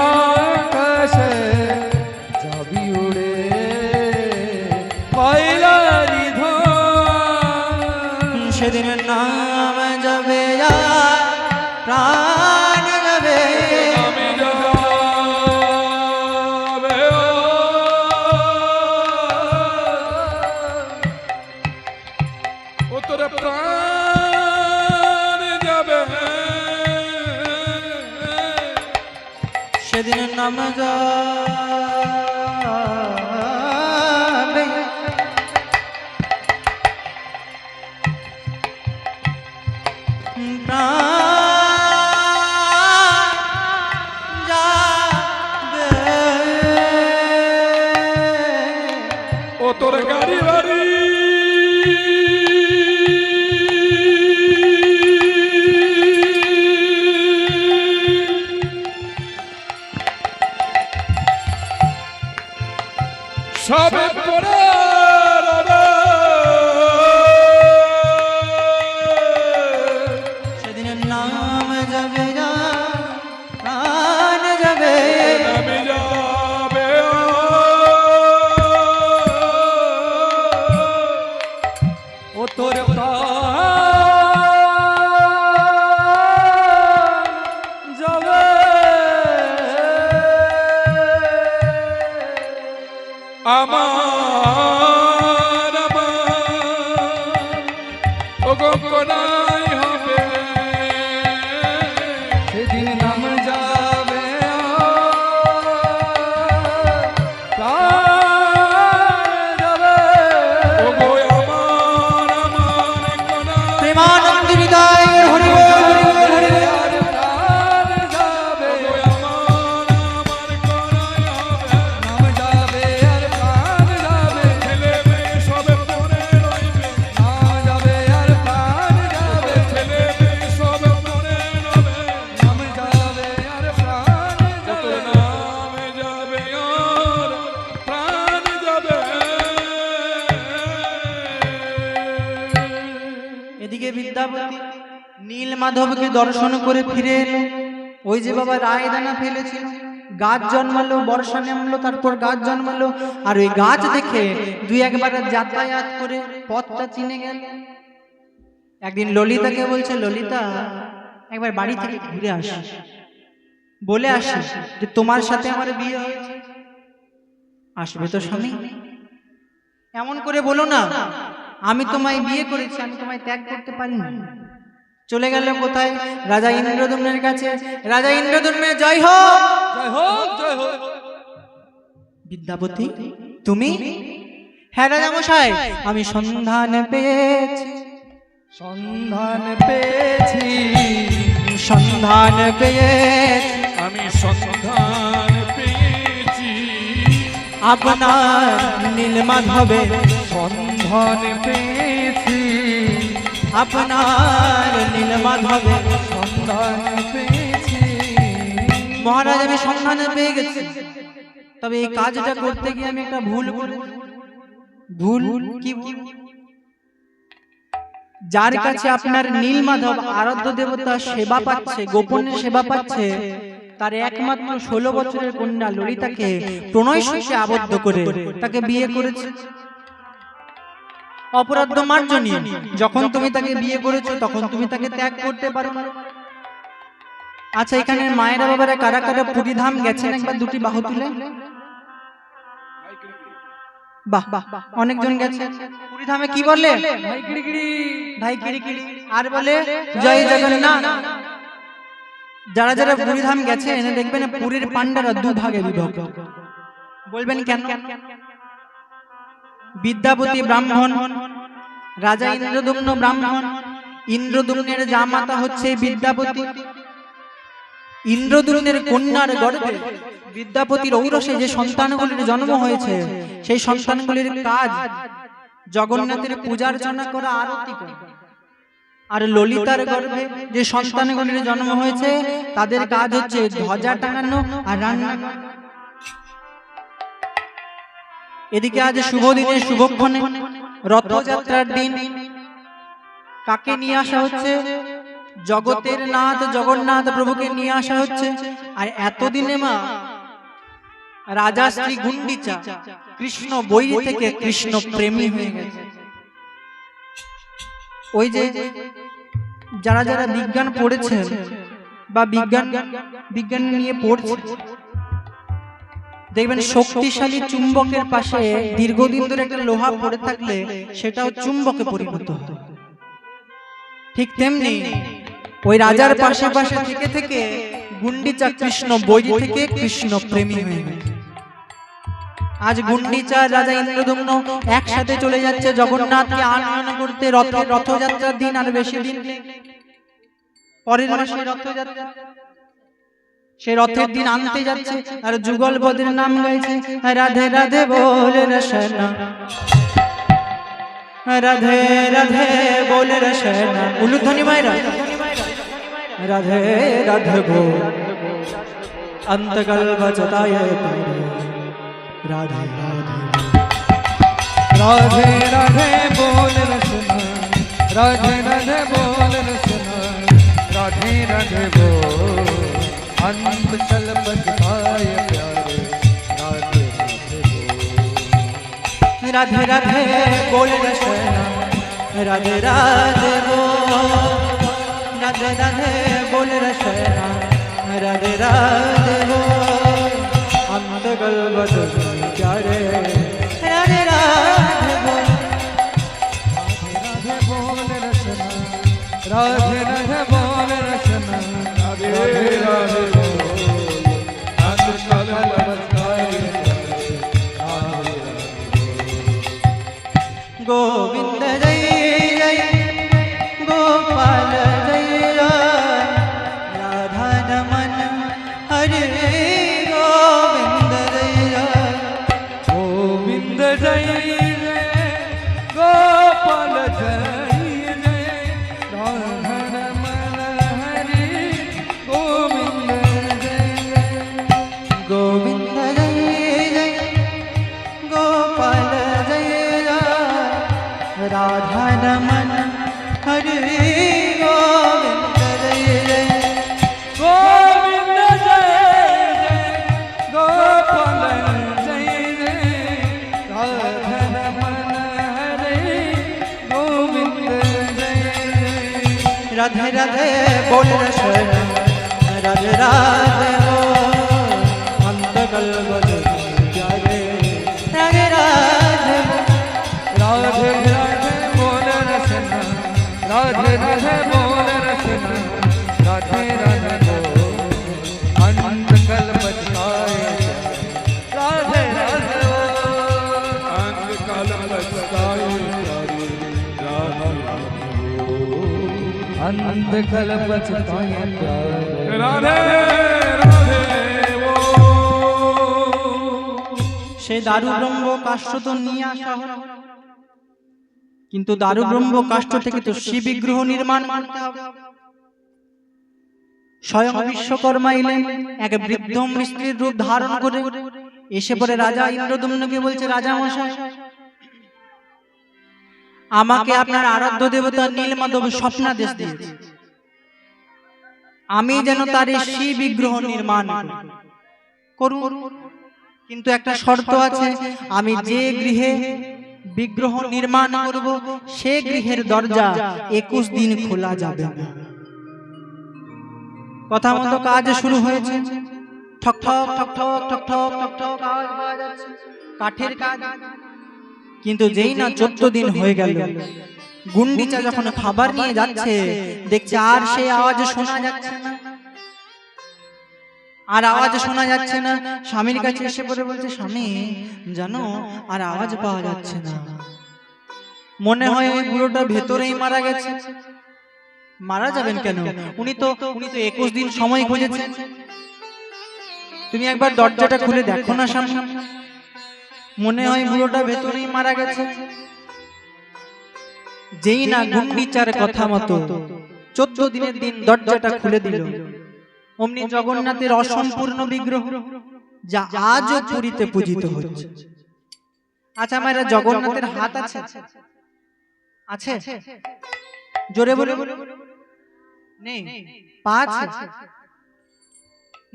আকাশে যাবি উড়ে কয়লারি ধন। সেদিন নাম যাবে প্রাণ যাবে আমি যাবে ও তোর প্রাণ যাবে সেদিন নাম যাবে প্রাণ যাবে ও তোর গাড়ি বাড়ি সবে পড়ে রবে সেদিন নাম যাবে প্রাণ যাবে নামে যাবে ও তোর প্রাণ যাবে আমার ও গঙ্গনাই হবে সেদিন নাম যাবে প্রাণ যাবে ও গো আমার গনাই প্রেমানন্দ হৃদয় হরি বল, হরি বল, হরি বল। আর প্রাণ যাবে ও আমার গনাই হবে নাম যাবে আর প্রাণ যাবে ছেলে মেয়ে সবে পড়ে রইবে নাম যাবে আর প্রাণ যাবে ছেলে মেয়ে সবে পড়ে রবে নাম যাবে আর প্রাণ কত যাবে নামে যাবে আর প্রাণ যাবে এদিকে বিদ্যাপতি নীল মাধবকে দর্শন করে ফিরে এলো। ওই যে বাবা রায়দানা ফেলেছিল, গাছ জন্মালো, বর্ষা নামলো, তারপর গাছ জন্মালো, আর ওই গাছ দেখে দুই একবার যাতায়াত করে পথটা চিনে গেল। একদিন ললিতাকে বলছে, ললিতা একবার বাড়ি থেকে ঘুরে আসি, বলে আসি যে তোমার সাথে আমার বিয়ে হয়েছে। আসবে তো স্বামী, এমন করে বলো না, আমি তোমায় বিয়ে করেছি, আমি তোমায় ত্যাগ করতে পারি না। চলে গেল কোথায়? রাজা ইন্দ্রদম্নের কাছে। রাজা ইন্দ্রদম্নের জয় হোক। জয় হোক জয় হোক। বিদ্যাপতি তুমি? হ্যাঁ রাজা মশাই, আমি সন্ধান পেয়েছি, সন্ধান পেয়েছি সন্ধান পেয়েছি আমি সন্ধান পেয়েছি আপনার নীল মাধবে, সন্ধান পেয়েছি আপনার নীল মাধবে। সন্ধান পেয়েছি মহারাজ আমি সন্ধান পেয়ে গেছি, তবে এই কাজটা করতে গিয়ে আমি একটা ভুল করেছি। ভুল কি ভুল? যার কাছে আপনার নীলমাধব আরাধ্য দেবতা সেবা পাচ্ছে, গোপনে সেবা পাচ্ছে, তার একমাত্র 16 বছরের কন্যা ললিতাকে প্রণয় সূত্রে আবদ্ধ করে তাকে বিয়ে করেছে। অপরাধ মার্জনী, যখন তুমি তাকে বিয়ে করেছো তখন তুমি তাকে ত্যাগ করতে পারো না। আচ্ছা, এখানে মায়েরা বাবারা কারা কারা পুরীধাম গেছেন একবার দুটি বাহু তুলে? বাহ বাহ, অনেকজন গেছে। পুরীধামে কি বলে? ভাই কিড়িকিড়ি, ভাই কিড়িকিড়ি, আর বলে জয় জগন্নাথ। যারা যারা পুরীধাম গেছে এনে দেখবেন পুরীর পান্ডারা দুভাগে বিভক্ত। বলবেন কেন? বিদ্যাপতি ব্রাহ্মণ, রাজা ইন্দ্রদুম্ন ব্রাহ্মণ। ইন্দ্রদুম্নের জামাতা হচ্ছে বিদ্যাপতি। ইন্দ্রদুম্নের কন্যার গর্ভে বিদ্যাপতির ঔরসে যে সন্তানগুলির জন্ম হয়েছে, সেই সন্তানগুলির কাজ জগন্নাথের পূজার্চনা করা, আরতি করা। আর ললিতার গর্ভে যে সন্তানগুলির জন্ম হয়েছে তাদের কাজ হচ্ছে ধ্বজা টাঙানো আর রান্না। এদিকে আজ শুভ দিনে শুভক্ষণে রথযাত্রার দিন কাকে নিয়ে আসা হচ্ছে? জগতের নাথ জগন্নাথ প্রভুকে নিয়ে আসা হচ্ছে। আর এতদিনে মা রাজা শ্রী গুন্ডিচা কৃষ্ণ বৈরী থেকে কৃষ্ণ প্রেমী হয়ে গেছে। ওই যে যারা যারা বিজ্ঞান পড়েছেন বা বিজ্ঞান নিয়ে পড়ছে, দেখবেন শক্তিশালী চুম্বকের পাশে দীর্ঘদিন ধরে একটা লোহা পড়ে থাকলে সেটাও চুম্বকে পরিণত হয়। ঠিক তেমনি ওই রাজার পাশে পাশে থেকে থেকে গুন্ডিচা কৃষ্ণ বৈরী থেকে কৃষ্ণ প্রেমী হয়ে গেছে। আজ গুন্ডিচা রাজা ইন্দ্রদুম্ন একসাথে চলে যাচ্ছে জগন্নাথকে আনয়ন করতে। রথযাত্রার দিন আর বেশি দিন, পরের মাসে রথযাত্রা। সে রথের দিন আনতে যাচ্ছে আর যুগলবদের নাম গাইছে, রাধে রাধে বলে রসনা, রাধে রাধে বলে রসনা। উলুধ্বনি মায়েরা, রাধে রাধে বল অন্তকল বচতায় রাধে রাধে राधे राधे बोल रसना, राधे राधे बोल रसना, राधे राधे बोल अंत कल बचताय प्यारे, राधे राधे बोल, राधे राधे बोल रसना, राधे राधे बोल, राधे राधे बोल रसना, राधे राधे बोल अंत कल बचताय प्यारे, राधे राधे बोल, राधे बोल रसना, राधे राधे बोल रसना, राधे राधे बोल अंत कल बचताय प्यारे, राधे गोविंद जय जय गोपाल जय जय राधा रमन हरे गोविंद जय जय गोविंद जय जय गोपाल जय जय राधा रमण हरि गोविंद जय जय गोविंद जय जय गोपाल जय जय राधा रमन हरे गोविंद जय जय गोविंद जय जय गोपाल जय जय राधा रमण हरि गोविंद जय जय राधे राधे बोल रसना, राधे राधे बोल अंत कल प्यारे, राधे राधे राधे राधे बोल रसना, राधे राधे बोल रसना, राधे राधे बोल अंत कल बचताय राधे राधे बोल अंत काल बचताय प्यारे, राधे राधे बोल। अंत कल बचताय प्यारे राधे राधे बोल। সে দারু ব্রহ্ম কাষ্ঠ তো নিয়ে আসা হলো, কিন্তু দারু ব্রহ্ম কাষ্ঠ থেকে তো শিব বিগ্রহ নির্মাণ করতে হবে। স্বয়ং বিশ্বকর্মা এলেন এক বৃদ্ধ মিস্ত্রির রূপ ধারণ করে, এসে পরে রাজা ইন্দ্রদুম্নকে বলছে, রাজা মশাই আমাকে আপনার আরাধ্য দেবতা নীলমাধব স্বপ্নাদেশ দিয়েছে আমি যেন তার শ্রী বিগ্রহ নির্মাণ করুন, কিন্তু একটা শর্ত আছে, আমি যে গৃহে বিগ্রহ নির্মাণ করব সে গৃহের দরজা 21 দিন খোলা যাবে না। কথা মতো কাজ শুরু হয়েছে, ঠক ঠক ঠক ঠক ঠক ঠক ঠক ঠক আওয়াজ পাওয়া যাচ্ছে, কাঠের কাজ। কিন্তু যেই না 14 দিন হয়ে গেল, গুন্ডিচা যখন খাবার নিয়ে যাচ্ছে দেখছে আর সে আওয়াজ শোনা যাচ্ছে না, আর আওয়াজ শোনা যাচ্ছে না। স্বামীর কাছে এসে পড়ে বলছে, স্বামী জানো আর আওয়াজ পাওয়া যাচ্ছে না, মনে হয় ওই বুড়োটা ভেতরেই মারা গেছে। মারা যাবেন কেন? উনি তো 21 দিন সময় খুঁজেছেন, তুমি একবার দরজাটা খুলে দেখো না সামনে, মনে হয় বুড়োটা ভেতরেই মারা গেছে। যেই না গুন্ডিচার কথা মতো 14 দিনের দিন দরজাটা খুলে দিল, অমনি জগন্নাথের অসম্পূর্ণ বিগ্রহ যা আজও পুরীতে পূজিত হচ্ছে। আচ্ছা আমার জগন্নাথের হাত আছে? আছে? জোরে বলে। নেই? পা আছে?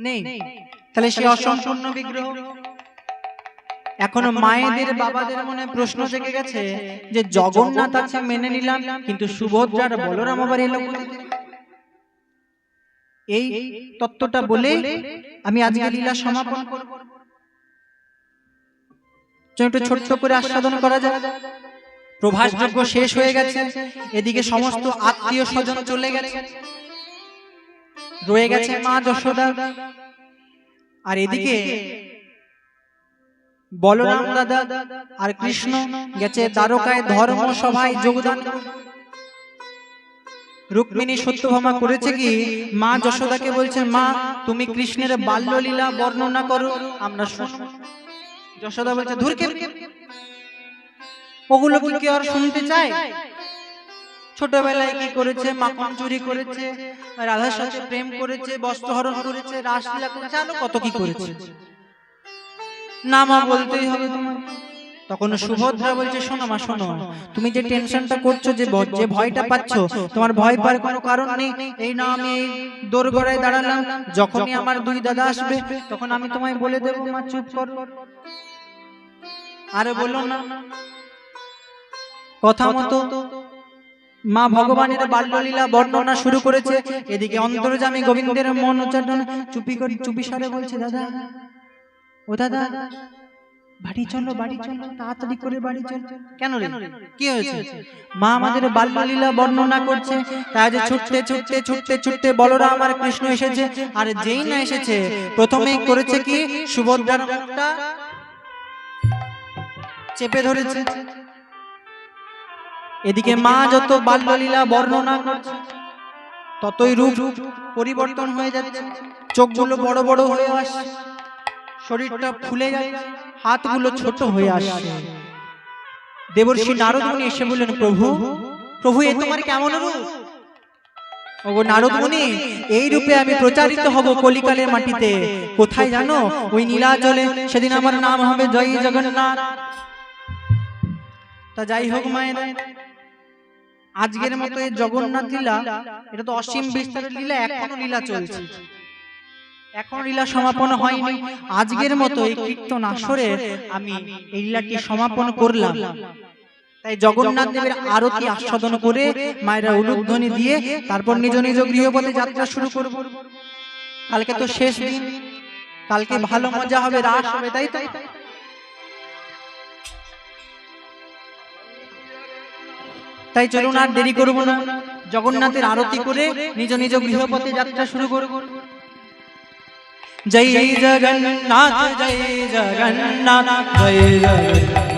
নেই? তাহলে সে অসম্পূর্ণ বিগ্রহ। এখনো মায়েদের বাবাদের মনে প্রশ্ন জেগে গেছে যে জগন্নাথ আছে মেনে নিলাম, কিন্তু সুভদ্রার বলরাম আবার এলো। এই তত্ত্বটা বলে আমি আজকে লীলা সমাপন করব। একটু ছোট্ট করে আস্বাদন করা যায়। প্রভাস যজ্ঞ শেষ হয়ে গেছে, এদিকে সমস্ত আত্মীয় স্বজন চলে গেছে, রয়ে গেছে মা যশোদা, আর এদিকে বলরাম দাদা আর কৃষ্ণ গেছে দ্বারকায় ধর্ম সভায় যোগদান। রুক্মিণী সত্যভামা করেছে কি, মা যশোদাকে বলছে, মা তুমি কৃষ্ণের বাল্যলীলা বর্ণনা করো, আমরা শুনবো। যশোদা বলছে, ধুর কে, ওগুলো কি কেউ আর শুনতে চায়? ছোটবেলায় কি করেছে? মাখন চুরি করেছে, রাধার সাথে প্রেম করেছে, বস্ত্রহরণ করেছে, রাসলীলা করেছে, আরো কত কি করেছে, না মা বলতেই হবে তোমার। তখন সুভদ্রা বলছে, শোনো মা শোনো, তুমি যে টেনশনটা করছো, যে ভয়টা পাচ্ছো, তোমার ভয় পাওয়ার কোনো কারণ নেই। এই না আমি এই দোরগোড়ায় দাঁড়ালাম, যখনই আমার 2 দাদা আসবে তখন আমি তোমায় বলে দেবো, মা চুপ করো, আরে বলো না। কথা মতো মা ভগবানের বাল্যলীলা বর্ণনা শুরু করেছে। এদিকে অন্তর্যামী গোবিন্দের মন উচ্চারণ চুপি সারে বলছে, দাদা ও দাদা বাড়ি চলো, বাড়ি চলো, তাড়াতাড়ি করে বাড়ি চলো। কেন রে, কি হয়েছে? মা আমাদের বাল্যলীলা বর্ণনা করছে, তাই যে ছুটতে ছুটতে ছুটতে ছুটতে বলরাম আর কৃষ্ণ এসেছে, আর যেই না এসেছে প্রথমেই করেছে কি, সুভদ্রার মুখটা চেপে ধরেছে। এদিকে মা যত বাল্যলীলা বর্ণনা করছে ততই রূপ পরিবর্তন হয়ে যাচ্ছে, চোখগুলো বড় বড় হয়ে আসছে, শরীরটা ফুলে যাচ্ছে, হাতগুলো ছোট হয়ে আসছে। দেবর্ষি নারদ মুনি এসে বললেন, প্রভু প্রভু এ তোমার কেমন রূপ? ওগো নারদ মুনি, এই রূপে আমি প্রচারিত হব কলিকালের মাটিতে। কোথায় জানো? ওই নীলাচলে, সেদিন আমার নাম হবে জয় জগন্নাথ। তা যাই হোক মায়ের, আজকের মতো এই জগন্নাথ লীলা, এটা তো অসীম বিস্তারের লীলা, এখনো লীলা চলছে, এখন লীলা সমাপন হয়নি। আজকের মতো এই কীর্তন আসরে আমি এই লীলাটি সমাপন করলাম। তাই জগন্নাথ দেবের আরতি আস্বাদন করে মায়েরা উলুধ্বনি দিয়ে তারপর নিজ নিজ গৃহপথে যাত্রা শুরু করব। কালকে তো শেষ দিন, কালকে ভালো মজা হবে, রাস হবে, তাই তো? তাই চলুন আর দেরি করব না, জগন্নাথের আরতি করে নিজ নিজ গৃহপথে যাত্রা শুরু করব। জয় জগন্নাথ, জয় জগন্নাথ, জয় জগন্নাথ,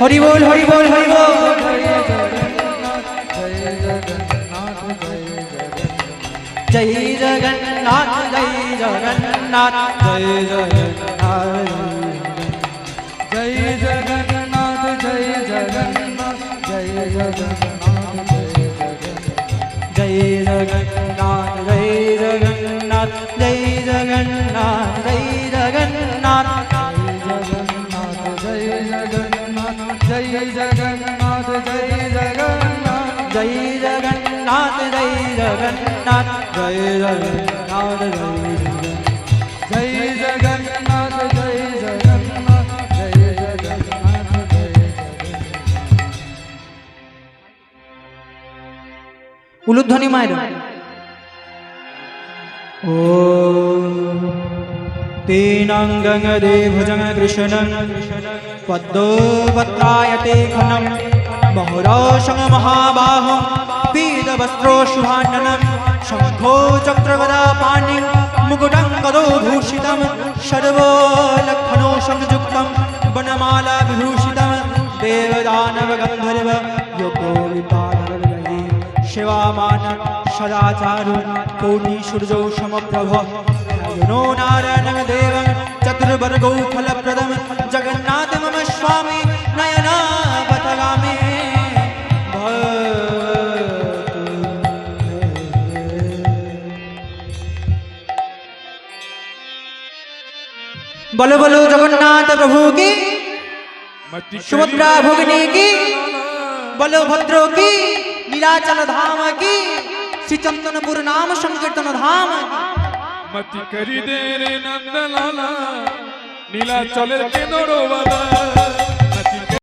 হরি বল হরি বল হরি বল, জয় জগন্নাথ, জয় জগন্নাথ, জয় জগন্নাথ, জয় জগন্নাথ, জয় জগন্নাথ, জয় জগন্নাথ, জয় জগন্নাথ, জয় জগন্নাথ, জয় জগন্নাথ, জয় জগন্নাথ, জয় জগন্নাথ, জয় জগন্নাথ, জয় জগন্নাথ জয় জগন্নাথ জয় জগন্নাথ জয় জগন্নাথ জয় জগন্নাথ জয় জগন্নাথ। উলুধ্বনি মায়ের ও तेनांगं देभुजं कृष्णं पद्मपत्रायते घनं महुराशं महाबाहुं पीतवस्त्रोशुभाननं शङ्खो चक्रगदा पाणिं मुकुटं गदो भूषितं सर्वलक्षणो संयुक्तं वनमाला विभूषितं देवदानवगन्धर्व योगो विद्याधरगणैः शिवामान सदाचारो कोटिसूर्यो समप्रभ नो नारायणं देवं चतुर्वर्गो फलप्रदं जगन्नाथ मम स्वामी नयनापथगामी बोलो बोलो जगन्नाथ प्रभु की मति सुभद्रा भोगिनी की बोलो भद्रो की नीलाचल धाम की श्री चंदनपुर नाम संकीर्तन धाम मति करी दे रे नंदलाला नीलाचलेर केंद्रवाला